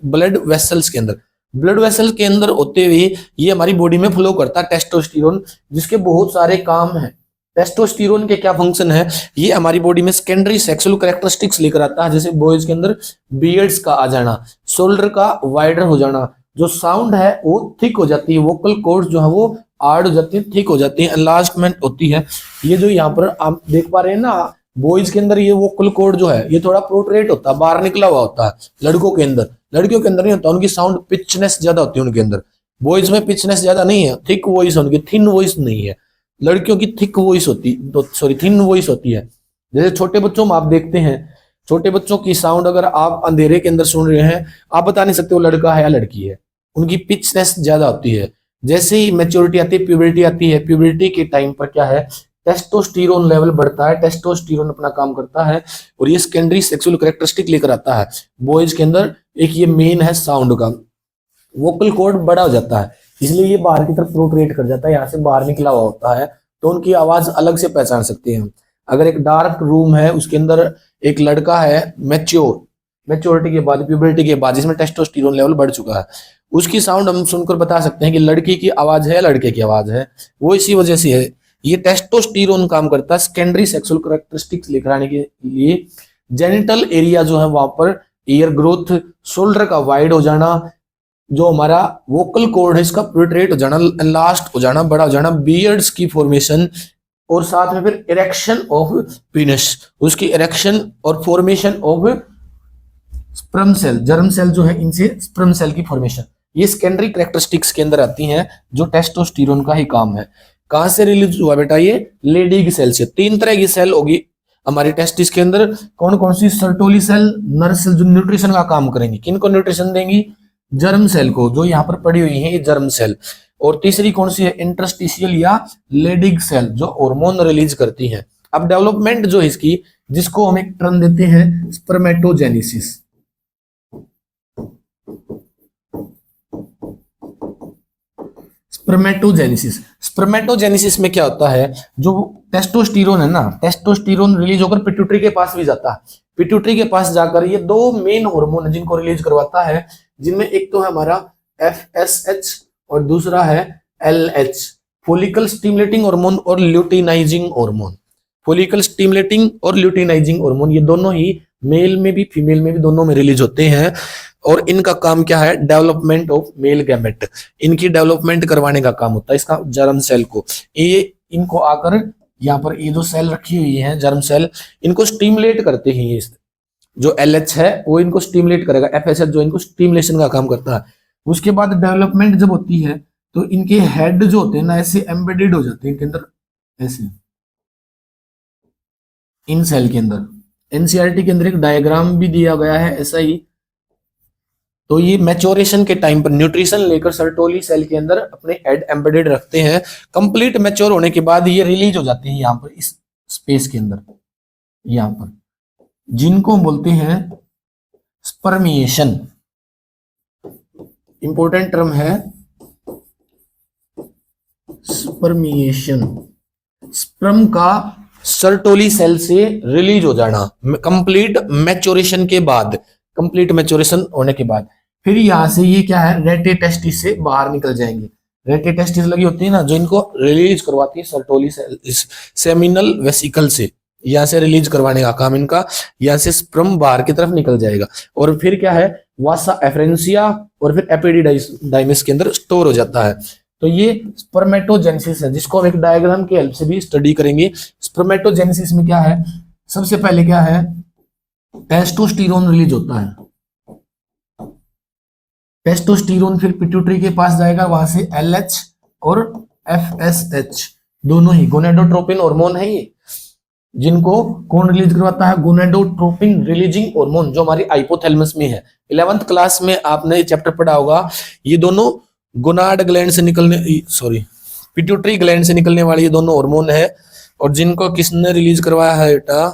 ब्लड वेसल्स के अंदर। ब्लड वेसल के अंदर होते हुए ये हमारी बॉडी में फ्लो करता है टेस्टोस्टेरोन, जिसके बहुत सारे काम हैं। टेस्टोस्टेरोन के क्या फंक्शन है? ये हमारी बॉडी में सेकेंडरी सेक्सुअल कैरेक्टरिस्टिक्स लेकर आता है। जैसे बॉयज के अंदर बियर्ड्स का आ जाना, शोल्डर का वाइडर हो जाना, जो साउंड है वो थिक हो जाती है, वोकल कॉर्ड्स जो है वो हार्ड हो जाती है, थिक हो जाती है, एनलार्जमेंट होती है। ये जो यहाँ पर आप देख पा रहे हैं ना, बॉयज के अंदर ये वोकल कॉर्ड जो है ये थोड़ा प्रोट्रेट होता है, बाहर निकला हुआ होता है। लड़कों के अंदर, लड़कियों के अंदर नहीं होता। उनकी साउंड पिचनेस ज्यादा होती है उनके अंदर। बॉयज में पिचनेस ज्यादा नहीं है, थिक वॉइस, उनकी थिन वॉइस नहीं है। लड़कियों की थिक वॉइस होती, तो सॉरी थिन वॉइस होती है। जैसे छोटे बच्चों में आप देखते हैं, छोटे बच्चों की साउंड अगर आप अंधेरे के अंदर सुन रहे हैं, आप बता नहीं सकते वो लड़का है या लड़की है। उनकी पिचनेस ज्यादा होती है। जैसे ही मैच्योरिटी आती है, प्यूबर्टी आती है, प्यूबर्टी के टाइम पर क्या है? टेस्टोस्टेरोन लेवल बढ़ता है, टेस्टोस्टेरोन अपना काम करता है और ये सेकेंडरी सेक्सुअल कैरेक्टरिस्टिक लेकर आता है बॉयज के अंदर। एक ये मेन है साउंड का, वोकल कॉर्ड बड़ा हो जाता है, इसलिए ये बाहर की तरफ प्रोट्रेट कर जाता है, यहाँ से बाहर निकला हुआ होता है, तो उनकी आवाज अलग से पहचान सकते हैं। अगर एक डार्क रूम है, उसके अंदर एक लड़का है मैच्योरिटी के बाद, प्यूबर्टी के बाद, जिसमें टेस्टोस्टेरोन लेवल बढ़ चुका है, उसकी साउंड हम सुनकर बता सकते हैं कि लड़की की आवाज है, लड़के की आवाज है। वो इसी वजह से है, ये टेस्टोस्टेरोन काम करता है सेकेंडरी सेक्सुअल कैरेक्टरिस्टिक्स लिखवाने के लिए। जेनिटल एरिया जो है वहां पर ईयर ग्रोथ, शोल्डर का वाइड हो जाना, जो हमारा वोकल कॉर्ड है इसका प्रोट्रेट हो जाना, लास्ट हो जाना, बड़ा हो जाना, बियर्ड्स की फॉर्मेशन, और साथ में फिर इरेक्शन ऑफ पीनस, उसकी इरेक्शन और formation of sperm cell, germ cell जो है, इनसे स्पर्म सेल की फॉर्मेशन, ये सेकेंडरी कैरेक्टरिस्टिक्स के अंदर आती हैं, जो टेस्टोस्टेरोन का ही काम है। कहां से रिलीज हुआ बेटा? ये लेडी की सेल से। 3 तरह की सेल होगी हमारी टेस्टिस के अंदर। कौन कौन सी? सर्टोली सेल, नर सेल, जो न्यूट्रिशन का काम करेंगी। किनको न्यूट्रिशन देंगी? जर्म सेल को, जो यहाँ पर पड़ी हुई है ये जर्म सेल। और तीसरी कौन सी है? इंटरस्टिशियल या लेडिग सेल, जो हार्मोन रिलीज करती है। अब डेवलपमेंट जो है इसकी, जिसको हम एक टर्म देते हैं स्पर्मेटोजेनेसिस। स्पर्मेटोजेनेसिस, स्पर्मेटोजेनेसिस में क्या होता है? जो टेस्टोस्टेरोन है ना, टेस्टोस्टेरोन रिलीज होकर पिट्यूटरी के पास भी जाता है। पिट्यूटरी के पास जाकर ये 2 मेन हार्मोन है जिनको रिलीज करवाता है, जिनमें एक तो है हमारा FSH और दूसरा है LH, फोलिकल स्टिमुलेटिंग हार्मोन और ल्यूटिनाइजिंग हार्मोन। फोलिकल स्टिमुलेटिंग और ल्यूटिनाइजिंग हार्मोन, ये दोनों ही मेल में भी फीमेल में भी दोनों में रिलीज होते हैं। और इनका काम क्या है? डेवलपमेंट ऑफ मेल गैमेट, इनकी डेवलपमेंट करवाने का काम होता है इसका, जर्म सेल को। ये इनको आकर यहाँ पर ये जो सेल रखी हुई है जर्म सेल, इनको स्टिमुलेट करते हैं। ये जो LH है वो इनको स्टिमुलेट करेगा, FSH जो इनको स्टिमुलेशन का काम करता है। उसके बाद डेवलपमेंट जब होती है तो इनके हेड जो होते हैं ना, ऐसे एम्बेडेड हो जाते हैं इनके अंदर, ऐसे इन सेल के अंदर। NCERT के अंदर एक डायग्राम भी दिया गया है ऐसा ही। तो ये मैच्योरेशन के टाइम पर न्यूट्रिशन लेकर सर्टोली सेल के अंदर अपने हेड एम्बेडेड रखते हैं। कंप्लीट मैच्योर होने के बाद ये रिलीज हो जाते हैं यहाँ पर, इस स्पेस के अंदर, यहाँ पर, जिनको बोलते हैं स्पर्मिएशन। इंपॉर्टेंट टर्म है स्पर्मिएशन। स्पर्म का सर्टोली सेल से रिलीज हो जाना कंप्लीट मैच्योरेशन के बाद, कंप्लीट मैच्योरेशन होने के बाद। फिर यहां से ये क्या है? रेटे टेस्टिस से बाहर निकल जाएंगे। रेटे टेस्टिस लगी होती है ना, जो इनको रिलीज करवाती है सर्टोली सेल, सेमिनल वेसिकल से, यहाँ से रिलीज करवाने का काम इनका। यहाँ से स्पर्म बाहर की तरफ निकल जाएगा और फिर क्या है? वासा एफरेंसिया और फिर एपिडिडाइमिस के अंदर स्टोर हो जाता है। तो ये स्पर्मेटोजेनेसिस है, जिसको हम एक डायग्राम की हेल्प से भी स्टडी करेंगे। स्पर्मेटोजेनेसिस में क्या है? सबसे पहले क्या है? टेस्टोस्टेरोन रिलीज होता है। टेस्टोस्टेरोन फिर पिट्यूटरी के पास जाएगा, वहां से LH और FSH दोनों ही गोनेडोट्रोपिन हार्मोन है ये, जिनको कौन रिलीज करवाता है? गोनेडोट्रोपिन रिलीजिंग हार्मोन, जो हमारी हाइपोथैलेमस में है। 11th क्लास में आपने ये चैप्टर पढ़ा होगा। ये दोनों गोनाड ग्लैंड से निकलने, सॉरी, पिट्यूटरी ग्लैंड से निकलने वाले ये दोनों हार्मोन है। और जिनको किसने रिलीज करवाया है बेटा?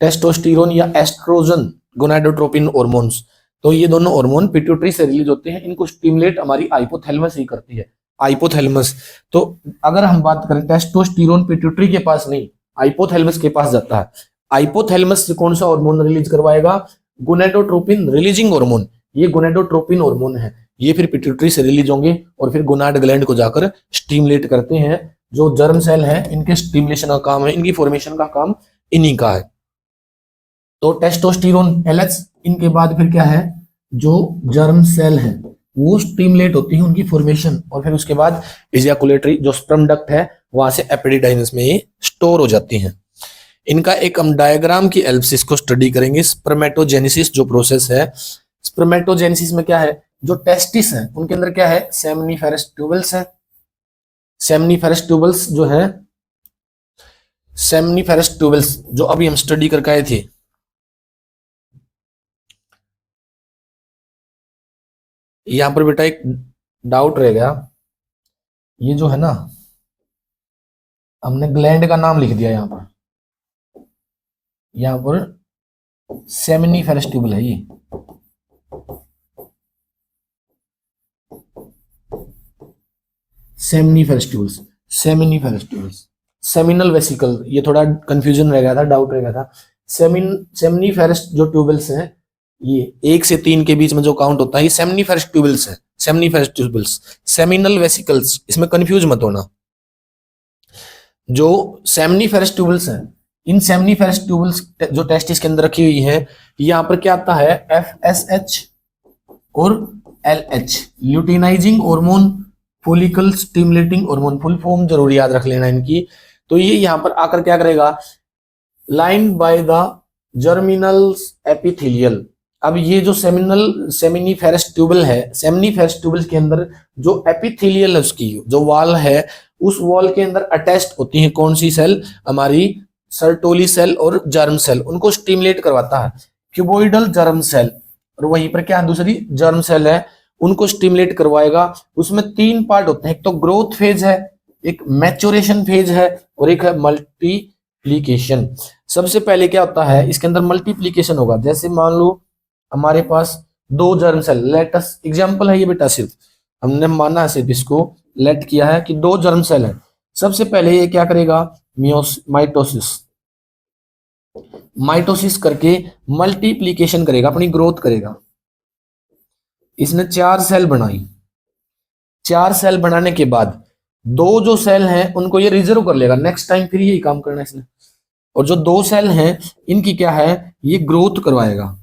टेस्टोस्टेरोन या एस्ट्रोजन गोनाडोट्रोपिन हार्मोन्स। तो ये दोनों हार्मोन पिट्यूटरी से रिलीज होते हैं। इनको स्टिमुलेट हमारी हाइपोथैलेमस ही करती है, हाइपोथैलेमस। तो अगर हम बात करें, टेस्टोस्टेरोन पिट्यूटरी के पास नहीं, हाइपोथैलेमस के पास जाता है। हाइपोथैलेमस से कौन सा हार्मोन रिलीज करवाएगा? Gonadotropin releasing hormone. ये गोनाडोट्रोपिन हार्मोन है, ये फिर पिट्यूटरी से रिलीज होंगे और फिर गोनाड ग्लैंड को जाकर स्टिमुलेट करते हैं। जो जर्म सेल है, इनके स्टिमुलेशन का काम है, इनकी फॉर्मेशन का काम इन्हीं का है। तो टेस्टोस्टेरोन, LH, इनके बाद फिर क्या है? जो जर्म सेल है वो स्टिमुलेट होती है, उनकी फॉर्मेशन, और फिर उसके बाद इजैकुलेटरी जो स्पर्म डक्ट है वहां से एपिडिडाइमिस में ये स्टोर हो जाती हैं। इनका एक हम डायग्राम की हेल्प से इसको स्टडी करेंगे। स्पर्मेटोजेनेसिस जो प्रोसेस है, स्पर्मेटोजेनेसिस में क्या है? जो टेस्टिस है उनके अंदर क्या है? सेमनीफेरस ट्यूबल्स है। सेमनीफेरस ट्यूबल्स जो है, सेमनीफेरस ट्यूबल्स जो अभी हम स्टडी करके आए थे, यहां पर बेटा एक डाउट रह गया। ये जो है ना, हमने ग्लैंड का नाम लिख दिया यहां पर सेमिनिफेरस ट्यूबल है ये। Seminiferous tubules, seminiferous tubules. Seminal vesicle, ये थोड़ा कंफ्यूजन रह गया था, डाउट रह गया था। सेमनीफेरस जो ट्यूबल्स हैं, ये 1 से 3 के बीच में जो काउंट होता है, ये सेमनीफेरस ट्यूबल्स है। सेमनीफेरस ट्यूबल्स, सेमिनल वेसिकल्स, इसमें कंफ्यूज मत होना। जो सेमनीफेरस ट्यूबल्स हैं, इन सेमनीफेरस ट्यूबल्स जो टेस्टिस के अंदर रखी हुई है, यहाँ पर क्या आता है, FSH और LH, luteinizing hormone, follicle stimulating hormone, full form जरूर याद रख लेना इनकी। तो ये यहाँ पर आकर क्या करेगा, line by the germinal epithelial. अब ये जो सेमिनीफेरस ट्यूबल है, सेमिनीफेरस ट्यूबल के अंदर जो एपिथेलियल है, उसकी जो वॉल है, उस वॉल के अंदर अटैच्ड होती है कौन सी सेल, हमारी सर्टोली सेल और जर्म सेल, उनको स्टिमुलेट करवाता है क्यूबोइडल जर्म सेल। और वहीं पर क्या दूसरी जर्म सेल है, उनको स्टिमुलेट करवाएगा। उसमें 3 पार्ट होते हैं, एक तो ग्रोथ फेज है, एक मैच्योरेशन फेज है, और एक है मल्टीप्लीकेशन। सबसे पहले क्या होता है, इसके अंदर मल्टीप्लीकेशन होगा। जैसे मान लो हमारे पास 2 जर्म सेल, लेटस एग्जांपल है ये बेटा, सिर्फ हमने माना है, सिर्फ इसको लेट किया है कि 2 जर्म सेल है। सबसे पहले ये क्या करेगा, माइटोसिस करके मल्टीप्लीकेशन करेगा, अपनी ग्रोथ करेगा। इसने 4 सेल बनाई। 4 सेल बनाने के बाद 2 जो सेल हैं उनको ये रिजर्व कर लेगा, नेक्स्ट टाइम फिर यही काम करना है इसने। और जो 2 सेल हैं इनकी क्या है, ये ग्रोथ करवाएगा।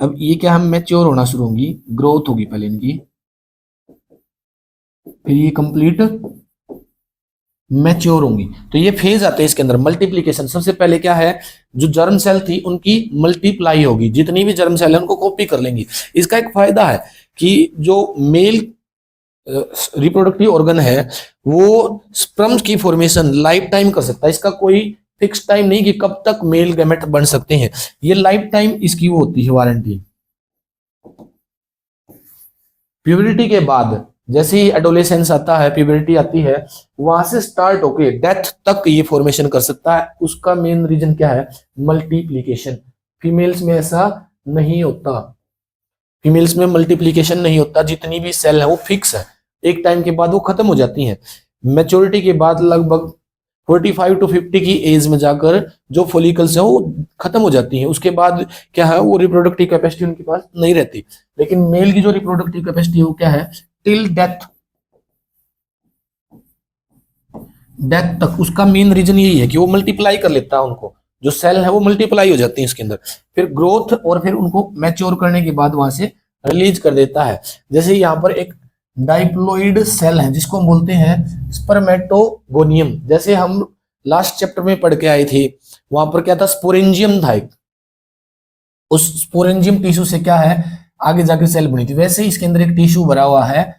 अब ये क्या, हम मैच्योर होना शुरू होंगी, ग्रोथ होगी पहले इनकी, फिर ये कंप्लीट मैच्योर होंगी। तो ये फेज आते हैं इसके अंदर मल्टीप्लीकेशन। सबसे पहले क्या है, जो जर्म सेल थी उनकी मल्टीप्लाई होगी, जितनी भी जर्म सेल है उनको कॉपी कर लेंगी। इसका एक फायदा है कि जो मेल रिप्रोडक्टिव ऑर्गन है वो स्पर्म्स की फॉर्मेशन लाइफ टाइम कर सकता है। इसका कोई फिक्स टाइम नहीं कि कब तक मेल गैमेट बन सकते हैं, ये लाइफ टाइम इसकी वो होती है वारंटी। प्यूबरिटी के बाद जैसे ही एडोलेसेंस आता है, प्यूबरिटी आती है, वहां से स्टार्ट होके डेथ तक ये फॉर्मेशन कर सकता है। उसका मेन रीजन क्या है, मल्टीप्लीकेशन। फीमेल्स में ऐसा नहीं होता, फीमेल्स में मल्टीप्लीकेशन नहीं होता। जितनी भी सेल है वो फिक्स है, एक टाइम के बाद वो खत्म हो जाती हैं। मैच्योरिटी के बाद लगभग 45 to 50 की एज में जाकर जो फॉलिकल्स हैं वो खत्म हो जाती हैं। उसके बाद क्या है, वो रिप्रोडक्टिव कैपेसिटी उनके पास नहीं रहती। लेकिन मेल की जो रिप्रोडक्टिव कैपेसिटी है वो क्या है, टिल डेथ तक। उसका मेन रीजन यही है कि वो मल्टीप्लाई कर लेता है उनको, जो सेल है वो मल्टीप्लाई हो जाती है इसके अंदर, फिर ग्रोथ, और फिर उनको मैच्योर करने के बाद वहां से रिलीज कर देता है। जैसे यहाँ पर एक डाइप्लोइड सेल है जिसको हम बोलते हैं स्पर्मेटोगोनियम। जैसे हम लास्ट चैप्टर में पढ़ के आए थे, वहां पर क्या था, स्पोरेंजियम था एक, उस स्पोरेंजियम टिश्यू से क्या है आगे जाके सेल बनी थी। वैसे ही इसके अंदर एक टिश्यू भरा हुआ है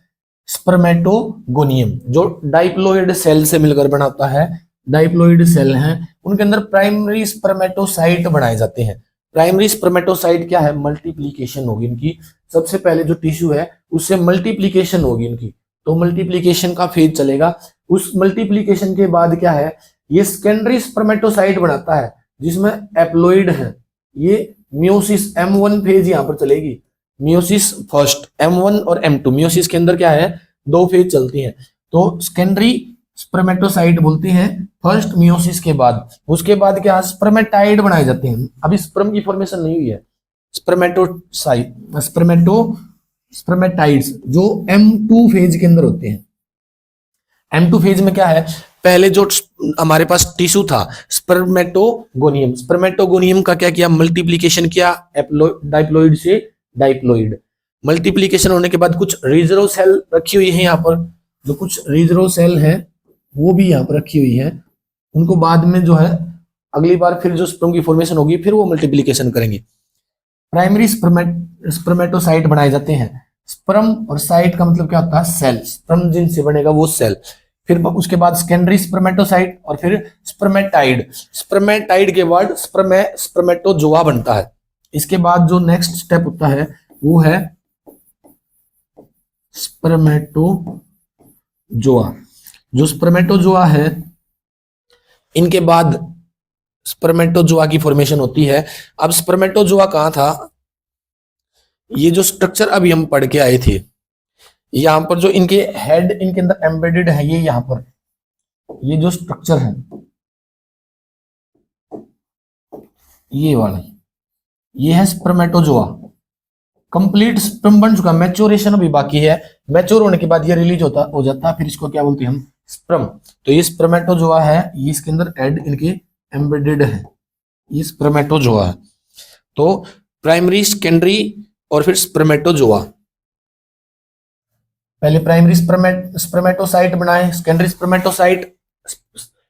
स्पर्मेटोगोनियम, जो डाइप्लोइड सेल से मिलकर बनाता है। डाइप्लोइड सेल हैं, उनके अंदर प्राइमरी स्पर्मेटोसाइट बनाए जाते हैं। प्राइमरी स्पर्मेटोसाइट क्या है, मल्टीप्लीकेशन होगी इनकी। सबसे पहले जो टिश्यू है उससे मल्टीप्लीकेशन होगी इनकी, तो मल्टीप्लीकेशन का फेज चलेगा। उस मल्टीप्लीकेशन के बाद क्या है, ये सेकेंडरी स्पर्मेटोसाइट बनाता है जिसमें एप्लोइड है। ये मियोसिस M1 फेज यहाँ पर चलेगी, मियोसिस फर्स्ट, M1 और M2। मियोसिस के अंदर क्या है, 2 फेज चलती हैं, तो सेकेंडरी स्पर्मेटोसाइट बोलते हैं फर्स्ट मियोसिस के बाद। उसके बाद क्या, स्पर्मेटाइड बनाए जाते हैं। अभी स्पर्म की फॉर्मेशन नहीं हुई है, स्पर्मेटाइड्स जो M2 फेज के अंदर होते हैं। M2 फेज में क्या है, पहले जो हमारे पास टिश्यू था स्पर्मेटोगोनियम, स्पर्मेटोगोनियम का क्या किया, मल्टीप्लीकेशन किया डाइप्लोइड से डाइप्लोइड। मल्टीप्लीकेशन होने के बाद कुछ रिजर्व सेल रखी हुई है यहाँ पर, जो कुछ रिजर्व सेल है वो भी यहाँ पर रखी हुई है। उनको बाद में जो है अगली बार फिर जो स्पर्म की फॉर्मेशन होगी फिर वो मल्टीप्लीकेशन करेंगे। प्राइमरी स्पर्मेटोसाइट बनाए जाते हैं। स्पर्म और साइट का मतलब क्या होता है, सेल। स्पर्म जिनसे बनेगा वो सेल। फिर उसके बाद सेकेंडरी स्पर्मेटोसाइट और फिर स्पर्मेटाइड। स्पर्मेटाइड के बाद स्पर्मेटोजोआ बनता है। इसके बाद जो नेक्स्ट स्टेप होता है वो है स्पर्मेटोजोआ। जो स्पर्मेटोजोआ है, इनके बाद स्पर्मेटोजोआ की फॉर्मेशन होती है। अब स्पर्मेटोजोआ कहां था, ये जो स्ट्रक्चर अभी हम पढ़ के आए थे, यहां पर जो इनके हेड इनके अंदर एम्बेडेड है, ये यहां पर ये जो स्ट्रक्चर है ये वाला, ये है स्पर्मेटोजोआ। कंप्लीट स्पर्म बन चुका, मैच्योरेशन अभी बाकी है। मैच्योर होने के बाद ये रिलीज हो जाता है, फिर इसको क्या बोलते हैं हम, स्पर्म। तो ये स्पर्मेटोजोआ है, ये इसके अंदर एड इनके एम्बेडेड है, ये स्पर्मेटोजोआ है। तो प्राइमरी, सेकेंडरी और फिर स्पर्मेटोजोआ। पहले प्राइमरी स्पर्मेटोसाइट बनाए, सेकेंडरी स्पर्मेटोसाइट।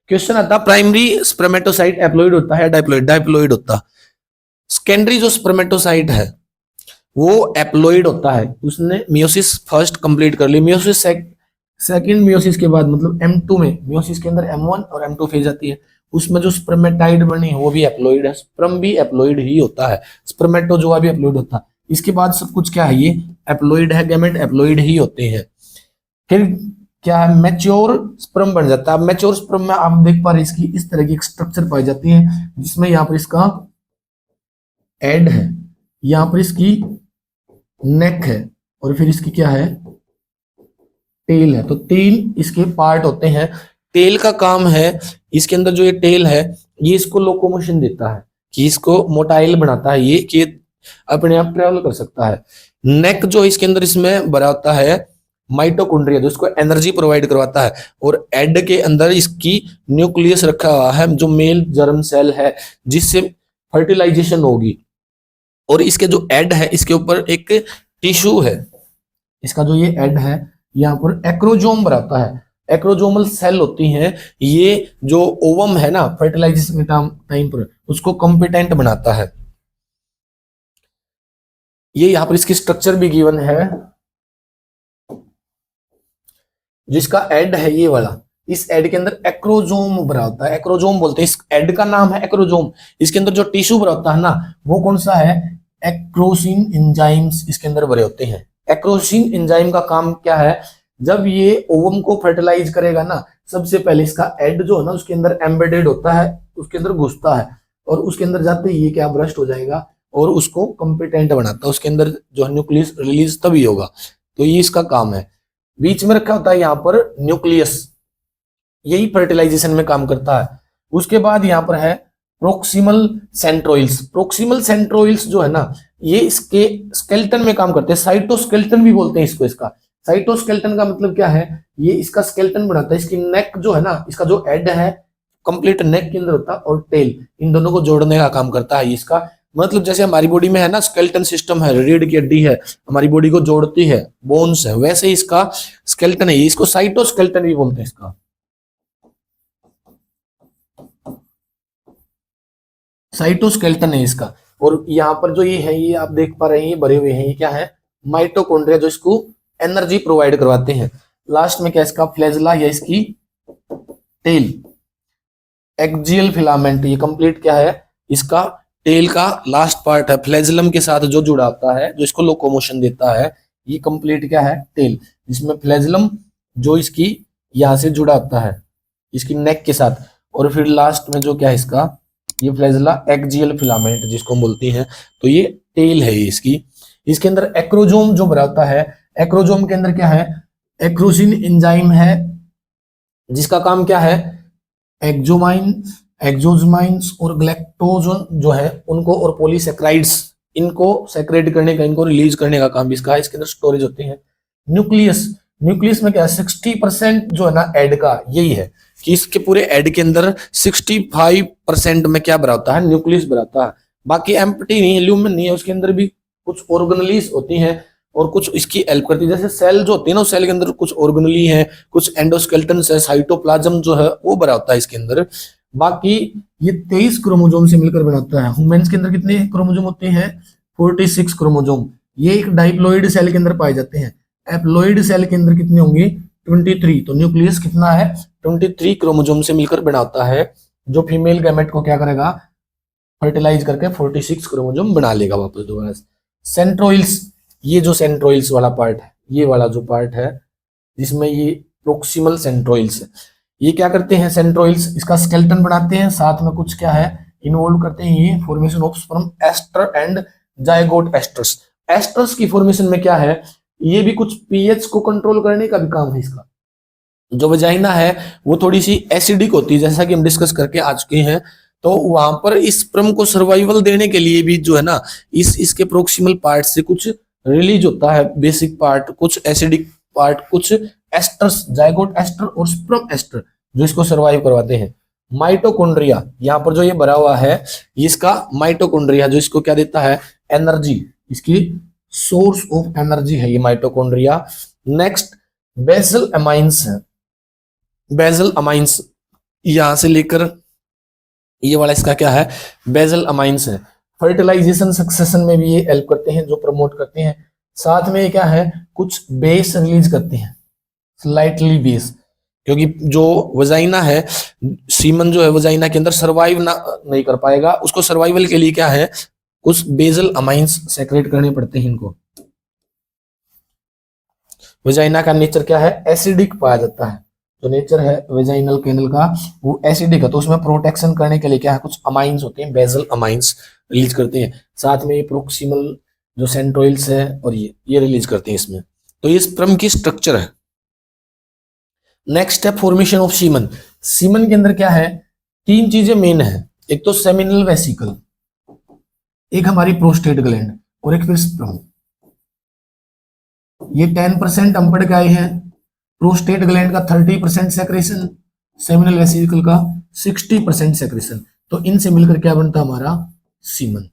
क्वेश्चन आता प्राइमरी स्पर्मेटोसाइट एप्लॉइड होता है डाइप्लॉइड? डाइप्लॉइड होता। सेकेंडरी जो स्पर्मेटोसाइट है वो एप्लॉइड होता है, उसने मियोसिस फर्स्ट कंप्लीट कर ली, मियोसिस सेकंड मियोसिस के बाद मतलब M2 में, मियोसिस के अंदर M1 और M2 फेज आती है, उसमें जो स्पर्मेटाइड बनी है वो भी एप्लॉइड है, स्पर्म भी एप्लॉइड ही होता है, स्पर्मेटोजोआ भी एप्लॉइड होता है। इसके बाद सब कुछ क्या है, ये एप्लॉइड है, गैमेट एप्लॉइड ही होते हैं। फिर क्या है, मैच्योर स्पर्म बन जाता है। मैच्योर स्पर्म में आप देख पा रहे इसकी इस तरह की एक स्ट्रक्चर पाई जाती है, जिसमें यहाँ पर इसका एड है, यहाँ पर इसकी नेक है, और फिर इसकी क्या है, टेल है। तो तीन इसके पार्ट होते हैं। टेल का काम है, इसके अंदर जो ये टेल है ये इसको लोकोमोशन देता है, कि इसको मोटाइल बनाता है, ये कि अपने आप ट्रेवल कर सकता है। नेक जो इसके अंदर इसमें भरा होता है माइटोकॉन्ड्रिया, जो इसको एनर्जी प्रोवाइड करवाता है। और एड के अंदर इसकी न्यूक्लियस रखा हुआ है, जो मेल जर्म सेल है, जिससे फर्टिलाइजेशन होगी। और इसके जो एड है इसके ऊपर एक टिश्यू है, इसका जो ये एड है यहाँ पर एक्रोजोम बनाता है, एक्रोजोमल सेल होती हैं, ये जो ओवम है ना फर्टिलाइजेशन के टाइम पर उसको कॉम्पिटेंट बनाता है। ये यहाँ पर इसकी स्ट्रक्चर भी गिवन है, जिसका एड है ये वाला, इस एड के अंदर एक्रोजोम भरा होता है, एक्रोजोम बोलते हैं, इस एड का नाम है एक्रोजोम। इसके अंदर जो टिश्यू भरा होता है ना वो कौन सा है, एक्रोसिन एंजाइम्स इसके अंदर भरे होते हैं। एक्रोसिन एंजाइम का काम क्या है, जब ये ओवम को फर्टिलाइज करेगा ना, सबसे पहले इसका एड जो है ना उसके अंदर एम्बेडेड होता है, उसके अंदर घुसता है, और उसके अंदर जाते ही ये क्या ब्रस्ट हो जाएगा और उसको कॉम्पिटेंट बनाता है, उसके अंदर जो न्यूक्लियस रिलीज तभी होगा। तो ये इसका काम है। बीच में रखा होता है यहाँ पर न्यूक्लियस, यही फर्टिलाइजेशन में काम करता है। उसके बाद यहाँ पर है प्रोक्सिमल सेंट्रोइल्स। प्रोक्सिमल सेंट्रोइल्स जो है ना ये इसके स्केलेटन में काम करते हैं, साइटोस्केलेटन भी बोलते हैं इसको। इसका साइटोस्केलेटन का मतलब क्या है, ये इसका स्केलेटन बनाता है। इसकी नेक जो है ना, इसका जो एड है कंप्लीट नेक के अंदर होता है, और टेल इन दोनों को जोड़ने का काम करता है। इसका मतलब जैसे हमारी बॉडी में है ना स्केलेटन सिस्टम है, रीढ़ की हड्डी है हमारी बॉडी को जोड़ती है, बोन्स है, वैसे ही इसका स्केलेटन है, इसको साइटोस्केलेटन भी बोलते हैं इसका। साइटोस्केलेटन है इसका। और यहाँ पर जो ये है, ये आप देख पा रहे हैं, ये भरे हुए हैं, ये क्या है, माइटोकॉन्ड्रिया, जो इसको एनर्जी प्रोवाइड करवाते हैं। लास्ट में क्या इसका फ्लैजेला या इसकी टेल, एक्सियल फिलामेंट, ये कंप्लीट क्या है, इसका टेल का लास्ट पार्ट है, फ्लैजेलम के साथ जो जुड़ा होता है, जो इसको लोकोमोशन देता है, ये कंप्लीट क्या है, टेल, जिसमें फ्लैजेलम जो इसकी यहाँ से जुड़ा होता है इसकी नेक के साथ, और फिर लास्ट में जो क्या है इसका, ये फ्लैजेला एक्सियल फिलामेंट जिसको हम बोलते हैं। तो ये टेल है इसकी। इसके अंदर एक्रोजोम जो भरा होता है, एक्रोजोम के अंदर क्या है, एक्रोसिन एंजाइम है, जिसका काम क्या है, एक्सोजमाइन्स और ग्लैक्टोजन जो है उनको, और पॉलीसेक्राइड्स इनको सेक्रेट करने का, इनको रिलीज करने का काम इसका है। इसके अंदर स्टोरेज होते हैं। न्यूक्लियस, न्यूक्लियस में क्या है, 60% जो है ना एड का यही है कि इसके पूरे एड के अंदर 65% में क्या भरा होता है, न्यूक्लियस भरा होता है। बाकी एम्प्टी नहीं है, ल्यूमेन नहीं है, उसके अंदर भी कुछ ऑर्गेनेलीज होती हैं और कुछ इसकी हेल्प करती है। जैसे सेल जो होती है ना, सेल के अंदर कुछ ऑर्गेनेली है, कुछ एंडोस्केलेटन है, साइटोप्लाज्म जो है वो भरा होता है इसके अंदर। बाकी ये 23 क्रोमोजोम से मिलकर बनाता है। ह्यूमंस के अंदर कितने क्रोमोजोम होते हैं, 46 क्रोमोजोम। ये एक डाइप्लॉइड सेल के अंदर पाए जाते हैं। एप्लॉइड सेल के अंदर कितने होंगे, 23। तो न्यूक्लियस कितना है, 23 क्रोमोजोम से मिलकर बना होता है, जो फीमेल गैमेट को क्या करेगा, फर्टिलाइज करके 46 क्रोमोजोम बना लेगा वापस दोबारा। सेंट्रोइल्स, ये जो सेंट्रोइल्स वाला पार्ट है, ये वाला जो पार्ट है जिसमें ये प्रोक्सिमल सेंट्रोइल्स है, ये क्या करते हैं, सेंट्रोइल्स इसका स्केलेटन बनाते हैं, साथ में कुछ क्या है इन्वॉल्व करते हैं, ये formation of sperm aster and zygote asters. Asters की फॉर्मेशन में क्या है, ये भी कुछ पीएच को कंट्रोल करने का भी काम है इसका। जो वजाइना है वो थोड़ी सी एसिडिक होती है, जैसा कि हम डिस्कस करके आ चुके हैं। तो वहां पर इस स्पर्म को सर्वाइवल देने के लिए भी जो है ना, इसके प्रोक्सिमल पार्ट से कुछ रिलीज होता है, बेसिक पार्ट, कुछ एसिडिक पार्ट, कुछ एस्टर्स, जाइगोट एस्टर और स्पर्म एस्टर, जो इसको सर्वाइव करवाते हैं। माइटोकॉन्ड्रिया, यहाँ पर जो ये भरा हुआ है, इसका माइटोकॉन्ड्रिया जो इसको क्या देता है, एनर्जी, इसकी सोर्स ऑफ एनर्जी है ये माइटोकॉन्ड्रिया। नेक्स्ट बेसल अमाइंस है, बेसल अमाइंस यहां से लेकर ये वाला इसका क्या है, बेसल अमाइंस है। फर्टिलाइजेशन सक्सेशन में भी ये हेल्प करते हैं, जो प्रमोट करते हैं। साथ में ये क्या है, कुछ बेस रिलीज करते हैं, स्लाइटली बेस, क्योंकि जो वजाइना है, सीमन जो है वजाइना के अंदर सर्वाइव ना नहीं कर पाएगा, उसको सर्वाइवल के लिए क्या है, कुछ बेसल अमाइंस सेक्रेट करने पड़ते हैं इनको। वजाइना का नेचर क्या है, एसिडिक पाया जाता है, जो नेचर है वेजाइनल कैनल का वो एसिडिक है, तो उसमें प्रोटेक्शन करने के लिए क्या है, कुछ अमाइंस होते हैं, बेसल अमाइंस रिलीज करते हैं। साथ में ये प्रोक्सिमल जो सेंट्रोइल्स है और ये रिलीज करते हैं इसमें। तो ये स्पर्म की स्ट्रक्चर है। नेक्स्ट है फॉर्मेशन ऑफ सीमन। सीमन के अंदर क्या है, तीन चीजें मेन है, एक तो सेमिनल वेसिकल, एक हमारी प्रोस्टेट ग्लैंड और एक फिर स्पर्म। ये 10% हम पढ़ के आए हैं, प्रोस्टेट ग्लैंड का 30% सेक्रेशन, सेमिनल वेसिकल का 60% सेक्रेशन। तो इनसे मिलकर क्या बनता है हमारा सीमन।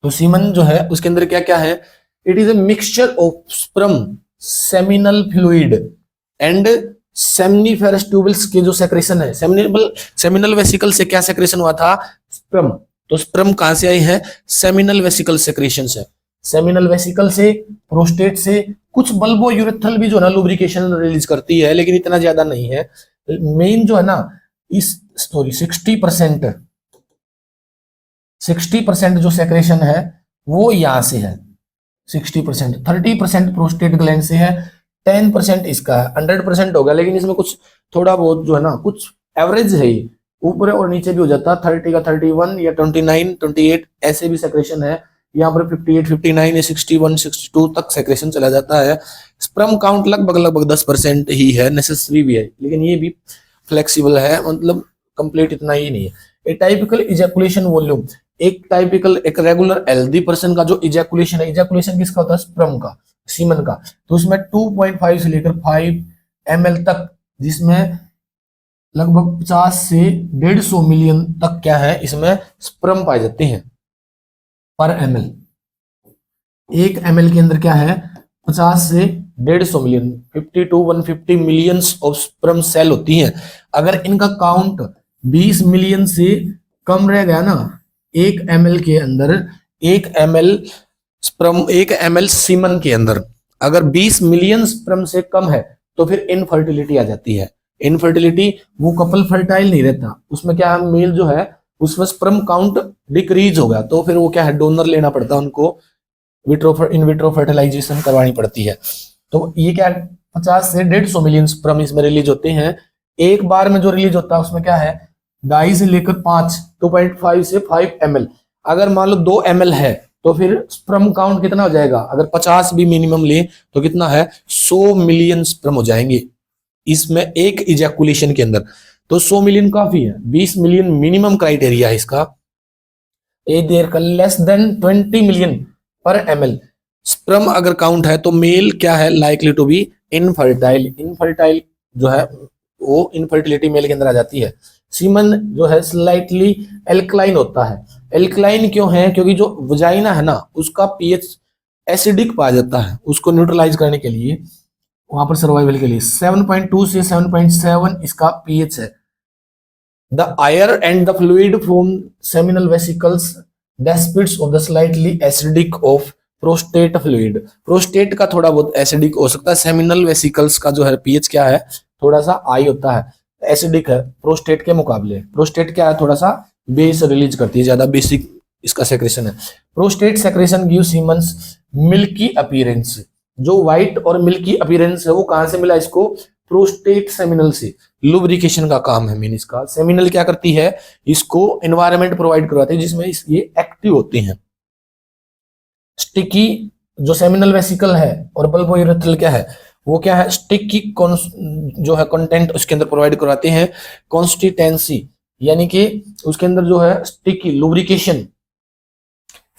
तो सीमन जो है उसके अंदर क्या क्या है, it is a mixture of sperm, seminal fluid and seminiferous tubules के जो सेक्रेशन है। सेमिनल वेसिकल से क्या सेक्रेशन हुआ था, स्पर्म। तो स्पर्म कहां से आई है, सेमिनल वेसिकल सेक्रेशन से। सेमिनल वेसिकल से, प्रोस्टेट से, कुछ बल्बो यूरेथ्रल भी जो है ना लुब्रिकेशन रिलीज करती है, लेकिन इतना ज्यादा नहीं है। मेन जो है ना इस 60% जो सेक्रेशन है वो यहां से है, 60%। 30% प्रोस्टेट ग्लैंड से है, 10% इसका है, 100% होगा, लेकिन इसमें कुछ थोड़ा बहुत जो है ना, कुछ एवरेज है, ऊपर और नीचे भी हो जाता है। 30 का 31 या 29, 28 ऐसे भी सेक्रेशन है। यहाँ पर 58, 59 या 61, 62 तक सेक्रेशन चला जाता है। स्पर्म काउंट लगभग 10% ही है, नेसेसरी भी है, लेकिन ये भी फ्लेक्सिबल है, मतलब कंप्लीट इतना ही नहीं है। ए टाइपिकल इजैकुलेशन वॉल्यूम, एक रेगुलर हेल्दी पर्सन का जो इजैकुलेशन है, इजैकुलेशन किसका होता है, स्पर्म का, सीमन का। तो उसमें 2.5 से लेकर 5 ml तक, जिसमें लगभग 50 से 150 मिलियन तक क्या है, इसमें स्पर्म पाए जाते हैं पर ml। 1 ml के अंदर क्या है, 50 से 150 million, 50 to 150 millions of sperm cell होती हैं। अगर इनका काउंट 20 मिलियन से कम रह गया ना 1 ml के अंदर, 1 ml स्पर्म, 1 ml सीमन के अंदर अगर 20 मिलियन स्पर्म से कम है तो फिर इनफर्टिलिटी आ जाती है। इनफर्टिलिटी, वो कपल फर्टाइल नहीं रहता, उसमें क्या है, मेल जो है उसमें स्पर्म काउंट डिक्रीज हो गया, तो फिर वो क्या है, डोनर लेना पड़ता है उनको, इन विट्रो फर्टिलाइजेशन करवानी पड़ती है। तो ये क्या है, 50 से 150 मिलियन स्पर्म इसमें रिलीज होते हैं। एक बार में जो रिलीज होता है उसमें क्या है, 2.5 से लेकर 5, 2.5 से 5 ml। अगर मान लो 2 ml है तो फिर स्पर्म काउंट कितना हो जाएगा, अगर 50 भी मिनिमम ले तो कितना है, 100 मिलियन स्पर्म हो जाएंगे इसमें एक इजैकुलेशन के अंदर। तो 100 मिलियन काफी है, 20 मिलियन मिनिमम क्राइटेरिया है इसका। ए देयर का लेस देन 20 मिलियन पर ml स्पर्म अगर काउंट है तो मेल क्या है, likely to be infertile. Infertile जो है वो इनफर्टिलिटी मेल के अंदर आ जाती है। सीमन जो है स्लाइटली एल्कलाइन होता है। एल्कलाइन क्यों है, क्योंकि जो वजाइना है ना उसका पीएच एसिडिक पाया जाता है, उसको न्यूट्रलाइज करने के लिए, वहां पर सर्वाइवल के लिए 7.2 से 7.7 इसका पीएच है। The air and the fluid from seminal vesicles deposits of the slightly acidic of prostate fluid। Prostate का थोड़ा बहुत एसिडिक हो सकता है, सेमिनल वेसिकल्स का जो है पीएच क्या है, थोड़ा सा हाई होता है, एसिडिक है प्रोस्टेट के मुकाबले। प्रोस्टेट क्या है, थोड़ा सा बेस रिलीज करती है, ज्यादा बेसिक इसका सेक्रेशन है। Prostate secretion give Simmons milky appearance. जो व्हाइट और मिल्की अपीयरेंस है वो कहां से मिला इसको, प्रोस्टेट सेमिनल से। लुब्रिकेशन का काम है मीन इसका। सेमिनल क्या करती है, इसको एनवायरनमेंट प्रोवाइड करवाती है जिसमें ये एक्टिव होते हैं। स्टिकी जो सेमिनल वेसिकल है और बल्बोयूरेथ्रल क्या है, वो क्या है, स्टिकी जो है कंटेंट उसके अंदर प्रोवाइड करवाते हैं। कॉन्स्टिटेंसी यानी कि उसके अंदर जो है स्टिकी लुब्रिकेशन,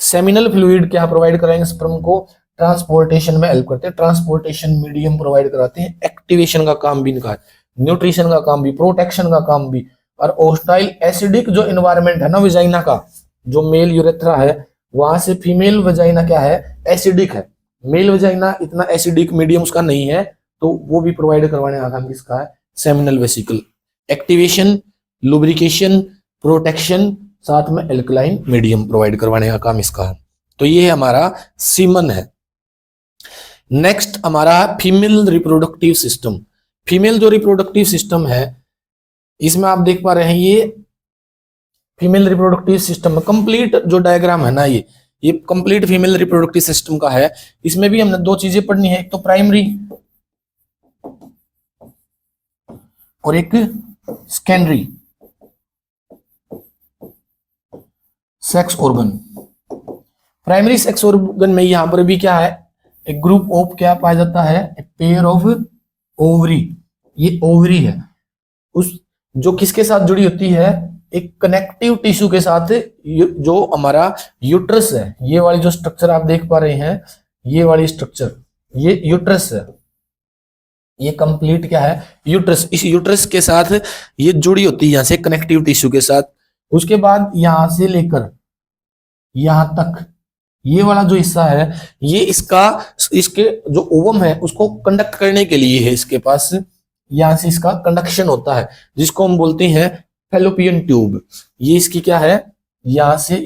सेमिनल फ्लूइड क्या प्रोवाइड कराएंगे स्पर्म को, ट्रांसपोर्टेशन में हेल्प करते हैं, ट्रांसपोर्टेशन मीडियम प्रोवाइड कराते हैं, एक्टिवेशन का काम भी इनका है, न्यूट्रिशन का काम भी, प्रोटेक्शन का काम भी। और होस्टाइल एसिडिक जो एनवायरनमेंट है ना वजाइना का, जो मेल यूरेथ्रा है वहां से फीमेल वजाइना क्या है, एसिडिक है। मेल वजाइना इतना एसिडिक मीडियम उसका नहीं है, तो वो भी प्रोवाइड करवाने का काम किसका है, seminal vesicle. Activation, lubrication, protection, साथ में एल्कलाइन मीडियम प्रोवाइड करवाने का काम इसका है। तो ये हमारा सीमन है। नेक्स्ट हमारा फीमेल रिप्रोडक्टिव सिस्टम। फीमेल जो रिप्रोडक्टिव सिस्टम है, इसमें आप देख पा रहे हैं ये फीमेल रिप्रोडक्टिव सिस्टम कंप्लीट जो डायग्राम है ना, ये कंप्लीट फीमेल रिप्रोडक्टिव सिस्टम का है। इसमें भी हमने दो चीजें पढ़नी है, एक तो प्राइमरी और एक secondary sex organ. Primary sex organ में यहां पर भी क्या है, एक ग्रुप ऑफ क्या पाया जाता है, पेयर ऑफ ओवरी। ये ओवरी है, उस जो किसके साथ जुड़ी होती है, एक कनेक्टिव टिश्यू के साथ, जो हमारा यूट्रस है। ये वाली जो स्ट्रक्चर आप देख पा रहे हैं, ये वाली स्ट्रक्चर, ये यूट्रस है। ये कंप्लीट क्या है, यूट्रस। इस यूट्रस के साथ ये जुड़ी होती है यहां से कनेक्टिव टिश्यू के साथ। उसके बाद यहां से लेकर यहां तक ये वाला जो हिस्सा है, ये इसके जो ओवम है उसको कंडक्ट करने के लिए है, इसके पास यहां से इसका कंडक्शन होता है, जिसको हम बोलते हैं फैलोपियन ट्यूब। ये इसकी क्या है, यहां से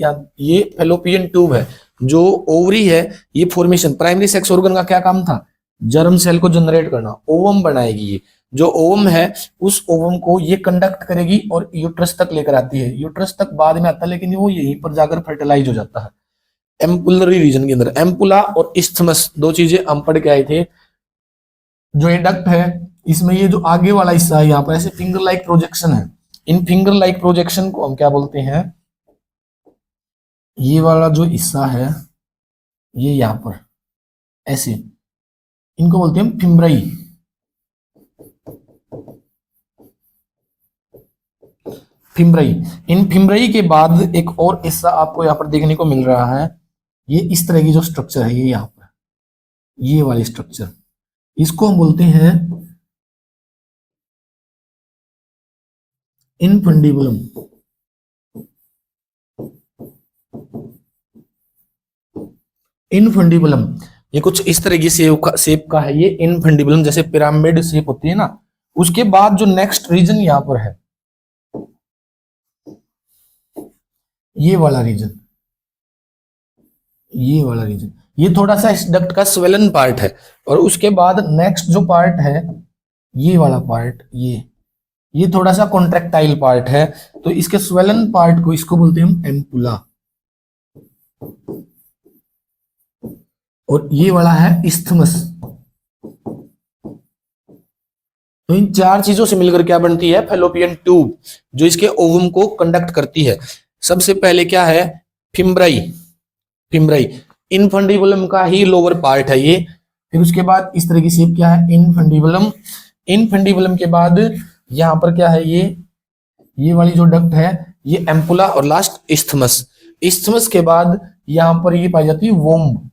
ये फैलोपियन ट्यूब है। जो ओवरी है, ये फॉर्मेशन, प्राइमरी सेक्स ऑर्गन का क्या काम था, जर्म सेल को जनरेट करना, ओवम बनाएगी। ये जो ओवम है, उस ओवम को ये कंडक्ट करेगी और यूट्रस तक लेकर आती है। यूट्रस तक बाद में आता है, लेकिन वो यहीं पर जाकर फर्टिलाइज हो जाता है एम्पुलरी रीजन के अंदर। एम्पुला और इस्थमस दो चीजें हम पढ़ के आए थे। जो ये डक्ट है, इसमें ये जो आगे वाला हिस्सा है, यहाँ पर ऐसे फिंगर लाइक प्रोजेक्शन है। इन फिंगर लाइक प्रोजेक्शन को हम क्या बोलते हैं, ये वाला जो हिस्सा है, ये यहाँ पर ऐसे, इनको बोलते हैं फिम्ब्राई। फिम्ब्राई। इन फिम्ब्राई के बाद एक और हिस्सा आपको यहाँ पर देखने को मिल रहा है, ये इस तरह की जो स्ट्रक्चर है, ये यहाँ पर ये वाली स्ट्रक्चर, इसको हम बोलते हैं इनफंडिबुलम। इनफंडिबुलम ये कुछ इस तरह की शेप का है। ये इनफंडिबुलम जैसे पिरामिड शेप होती है ना। उसके बाद जो नेक्स्ट रीजन यहां पर है, ये वाला रीजन, ये वाला रीजन, ये थोड़ा सा इस डक्ट का स्वेलन पार्ट है। और उसके बाद नेक्स्ट जो पार्ट है, ये वाला पार्ट, ये थोड़ा सा कॉन्ट्रेक्टाइल पार्ट है। तो इसके स्वेलन पार्ट को इसको बोलते हैं हम एम्पुला। और ये वाला है इस्थमस। तो इन चार चीजों से मिलकर क्या बनती है, फैलोपियन ट्यूब, जो इसके ओवम को कंडक्ट करती है। सबसे पहले क्या है, फिम्ब्राई। फिम्ब्राई इनफंडिबुलम का ही लोअर पार्ट है ये। फिर उसके बाद इस तरह की शेप क्या है, इनफंडिबुलम। इनफंडिबुलम के बाद यहां पर क्या है, ये वाली जो डक्ट है, ये एम्पुला। और लास्ट इस्थमस। इस्थमस के बाद यहां पर ये पाई जाती है वोम्ब,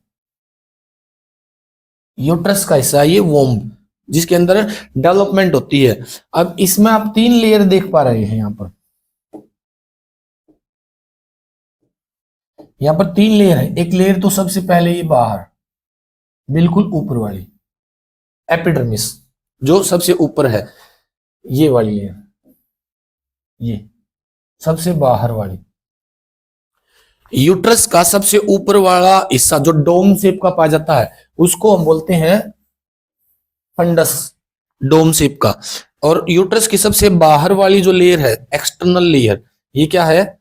यूट्रस का हिस्सा, ये वोम्ब, जिसके अंदर डेवलपमेंट होती है। अब इसमें आप तीन लेयर देख पा रहे हैं, यहां पर तीन लेयर है। एक लेयर तो सबसे पहले ये बाहर बिल्कुल ऊपर वाली एपिडर्मिस, जो सबसे ऊपर है, ये वाली लेयर, ये सबसे बाहर वाली। यूट्रस का सबसे ऊपर वाला हिस्सा जो डोम शेप का पाया जाता है, उसको हम बोलते हैं फंडस, डोम शेप का। और यूट्रस की सबसे बाहर वाली जो लेयर है, एक्सटर्नल लेयर, ये क्या है,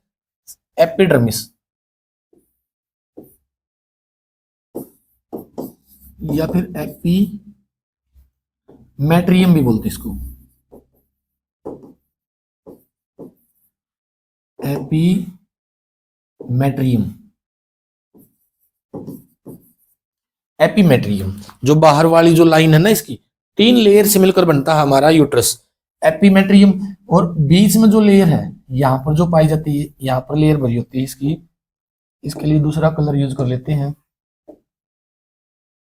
एपिडर्मिस, या फिर एपीमेट्रियम भी बोलते हैं इसको। एपीमेट्रियम, एपीमेट्रियम जो बाहर वाली जो लाइन है ना, इसकी तीन लेयर से मिलकर बनता है हमारा यूट्रस, एपीमेट्रियम। और बीच में जो लेयर है, यहाँ पर जो पाई जाती है, यहाँ पर लेयर भरी होती है इसकी, इसके लिए दूसरा कलर यूज कर लेते हैं।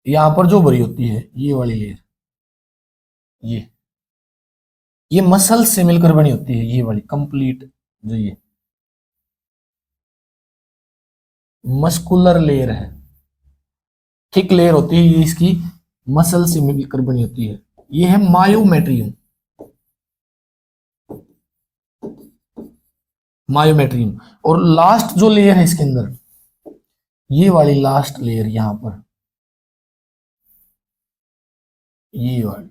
यहाँ पर जो भरी होती है ये वाली लेयर, ये मसल से मिलकर बनी होती है, ये वाली कंप्लीट जो ये मस्कुलर लेयर है, थिक लेयर होती है ये, इसकी मसल से मिलकर बनी होती है। ये है मायोमेट्रियम, मायोमेट्रियम। और लास्ट जो लेयर है इसके अंदर, ये वाली लास्ट लेयर यहां पर, ये वाली,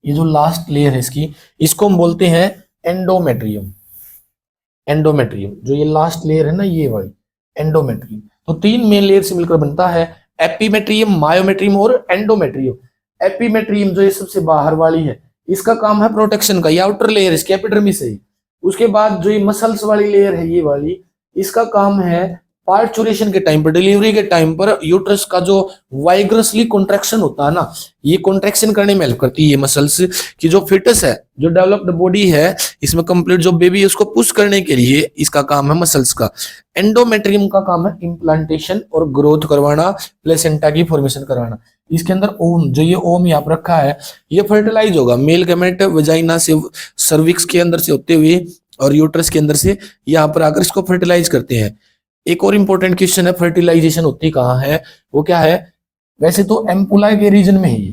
ये जो लास्ट लेयर है इसकी, इसको हम बोलते हैं एंडोमेट्रियम। एंडोमेट्रियम जो ये लास्ट लेयर है ना, ये वाली एंडोमेट्रियम। तो तीन मेन लेयर से मिलकर बनता है एपिमेट्रियम, मायोमेट्रियम और एंडोमेट्रियम। एपिमेट्रियम जो ये सबसे बाहर वाली है, इसका काम है प्रोटेक्शन का, ये आउटर लेयर इसकी एपिडर्मिस है। उसके बाद जो ये मसल्स वाली लेयर है ये वाली, इसका काम है पार्चुरेशन के टाइम पर, डिलीवरी के टाइम पर यूट्रस का जो वाइग्रसली कॉन्ट्रैक्शन होता है ना, ये कॉन्ट्रैक्शन करने में हेल्प करती है ये मसल्स, कि जो फिटस है, जो डेवलप्ड बॉडी है, इसमें कंप्लीट जो बेबी है उसको पुश करने के लिए इसका काम है मसल्स का। एंडोमेट्रियम का काम है इम्प्लांटेशन और ग्रोथ करवाना, प्लेसेंटा की फॉर्मेशन करवाना। इसके अंदर ओम, जो ये ओम यहाँ पर रखा है, ये फर्टिलाइज होगा मेल गैमेट वजाइना से, सर्विक्स के अंदर से होते हुए और यूट्रस के अंदर से यहाँ पर आकर इसको फर्टिलाइज करते हैं। एक और इंपॉर्टेंट क्वेश्चन है, फर्टिलाइजेशन होती कहाँ है, वो क्या है? वैसे तो एम्पुला के रीजन में ही,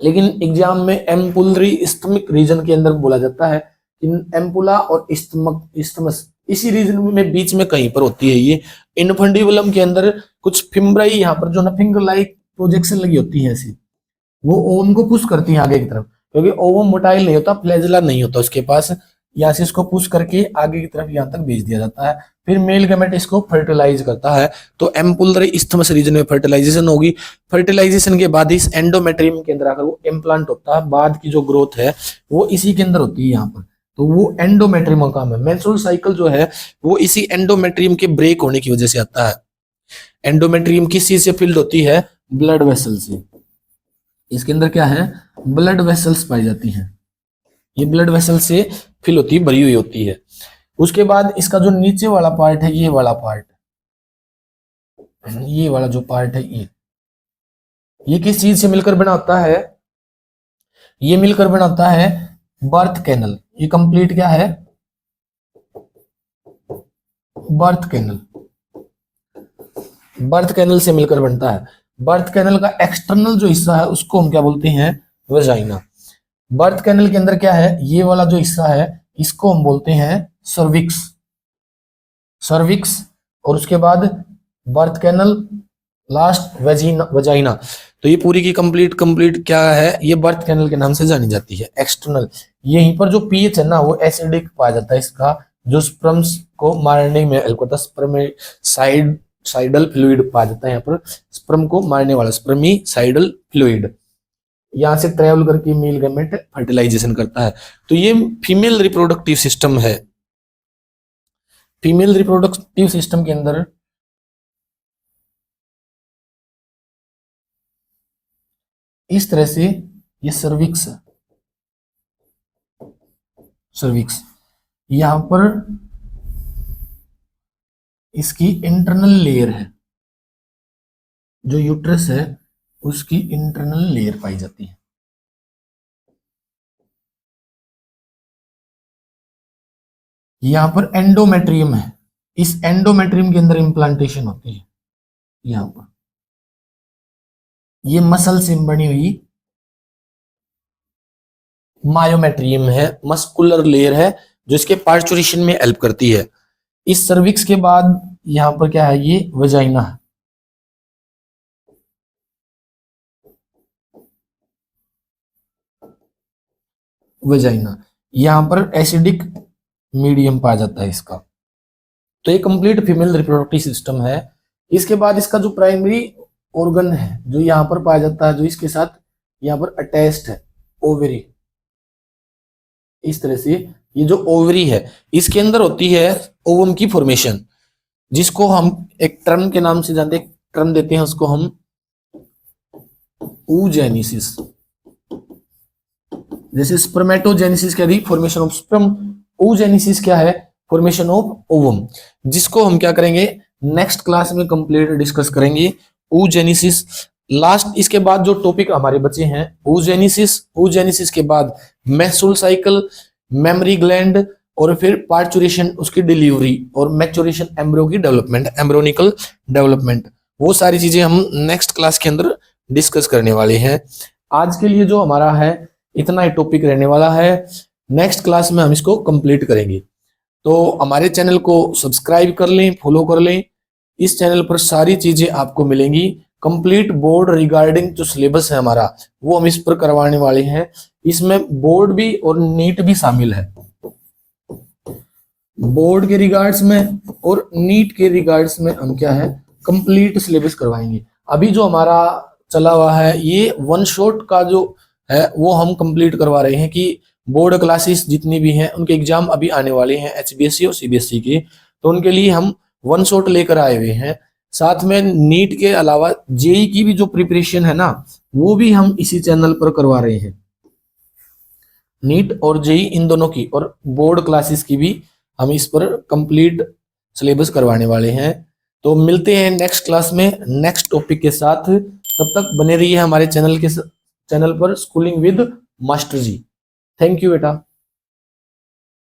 लेकिन एग्जाम में एम्पुलरी स्टमक रीजन के अंदर बोला जाता है। इन एम्पुला और स्टमक, स्टमस इसी रीजन में बीच में कहीं पर होती है ये। इनफंडिबुलम के अंदर कुछ फिम्ब्राई यहाँ पर जो ना फिंगर लाइक प्रोजेक्शन लगी होती है ऐसी, वो ओवम को पुश करती है आगे की तरफ, क्योंकि ओवम मोटाइल नहीं होता, फ्लैजेला नहीं होता उसके पास। यहाँ से इसको पुश करके आगे की तरफ यहाँ तक भेज दिया जाता है, फिर मेल गैमेट इसको फर्टिलाइज करता है। तो एम्पुलरी इस्थमस रीजन में फर्टिलाइजेशन होगी। फर्टिलाइजेशन के बाद इस एंडोमेट्रियम के अंदर आकर वो इम्प्लांट होता है, बाद की जो ग्रोथ है वो इसी के अंदर होती है यहाँ पर। तो वो एंडोमेट्रियम का काम है। मेंस्ट्रुअल साइकिल जो है वो इसी एंडोमेट्रियम के ब्रेक होने की वजह से आता है। एंडोमेट्रियम किस चीज से फिल्ड होती है? ब्लड वेसल से। इसके अंदर क्या है? ब्लड वेसल्स पाई जाती हैं, ये ब्लड वेसल से फिल होती है, भरी हुई होती है। उसके बाद इसका जो नीचे वाला पार्ट है, ये वाला पार्ट, ये वाला जो पार्ट है, ये किस चीज से मिलकर बना होता है? ये मिलकर बनाता है बर्थ कैनल। ये कंप्लीट क्या है? Birth canal. बर्थ कैनल से मिलकर बनता है। बर्थ कैनल का एक्सटर्नल जो हिस्सा है उसको हम क्या बोलते हैं? वजाइना। बर्थ कैनल के अंदर क्या है? ये वाला जो हिस्सा है इसको हम बोलते हैं सर्विक्स। सर्विक्स। और उसके बाद बर्थ कैनल, लास्ट वजाइना। तो ये पूरी की कंप्लीट क्या है? ये बर्थ कैनल के नाम से जानी जाती है, एक्सटर्नल। यहीं पर जो पीएच है ना वो एसिडिक पाया जाता है इसका, जो स्पर्म्स को मारने में हेल्प करता है। स्पर्म साइडल फ्लूइड पाया जाता है यहाँ पर, स्पर्म को मारने वाला स्पर्मी साइडल फ्लूइड, यहाँ से ट्रेवल करके मेल गैमेट फर्टिलाइजेशन करता है। तो ये फीमेल रिप्रोडक्टिव सिस्टम है। फीमेल रिप्रोडक्टिव सिस्टम के अंदर इस तरह से ये सर्विक्स है, सर्विक्स। यहां पर इसकी इंटरनल लेयर है, जो यूट्रस है उसकी इंटरनल लेयर पाई जाती है। यहां पर एंडोमेट्रियम है, इस एंडोमेट्रियम के अंदर इम्प्लांटेशन होती है। यहां पर ये मसल से बनी हुई मायोमेट्रियम है, मस्कुलर लेयर है, जो इसके पार्चुरेशन में हेल्प करती है। इस सर्विक्स के बाद यहां पर क्या है? ये वजाइना है। वजाइना, यहां पर एसिडिक मीडियम पाया जाता है इसका। तो ये कंप्लीट फीमेल रिप्रोडक्टिव सिस्टम है। इसके बाद इसका जो प्राइमरी ऑर्गन है जो यहां पर पाया जाता है, जो इसके साथ यहां पर अटैच्ड है, ओवरी। इस तरह से ये जो ओवरी है इसके अंदर होती है ओवम की फॉर्मेशन, जिसको हम एक टर्म के नाम से जानते हैं, टर्म देते हैं उसको हम oogenesis। जैसे स्पर्मेटोजेनेसिस क्या थी? Formation of sperm. oogenesis क्या है? फॉर्मेशन ऑफ ओवम, जिसको हम क्या करेंगे नेक्स्ट क्लास में कंप्लीट डिस्कस करेंगे। oogenesis लास्ट, इसके बाद जो टॉपिक हमारे बचे हैं oogenesis के बाद मेस्टूल साइकिल, मेमोरी ग्लैंड, और फिर पार्चुरेशन उसकी डिलीवरी, और मैच्योरेशन एम्ब्रियो की डेवलपमेंट, एम्ब्रियोनिकल डेवलपमेंट, वो सारी चीजें हम नेक्स्ट क्लास के अंदर डिस्कस करने वाले हैं। आज के लिए जो हमारा है इतना ही टॉपिक रहने वाला है, नेक्स्ट क्लास में हम इसको कंप्लीट करेंगे। तो हमारे चैनल को सब्सक्राइब कर लें, फॉलो कर लें। इस चैनल पर सारी चीजें आपको मिलेंगी। कंप्लीट बोर्ड रिगार्डिंग जो सिलेबस है हमारा, वो हम इस पर करवाने वाले हैं। इसमें बोर्ड भी और नीट भी शामिल है, बोर्ड के रिगार्ड्स में और नीट के रिगार्ड्स में हम क्या है कंप्लीट सिलेबस करवाएंगे। अभी जो हमारा चला हुआ है ये वन शॉट का जो है वो हम कंप्लीट करवा रहे हैं कि बोर्ड क्लासेस जितनी भी हैं उनके एग्जाम अभी आने वाले हैं एचबीएससी और सीबीएसई के, तो उनके लिए हम वन शॉट लेकर आए हुए हैं। साथ में नीट के अलावा जेई की भी जो प्रिपरेशन है ना, वो भी हम इसी चैनल पर करवा रहे हैं। नीट और जेई इन दोनों की, और बोर्ड क्लासेस की भी हम इस पर कंप्लीट सिलेबस करवाने वाले हैं। तो मिलते हैं नेक्स्ट क्लास में नेक्स्ट टॉपिक के साथ। तब तक बने रहिए हमारे चैनल पर, schooling with master ji. Thank you बेटा।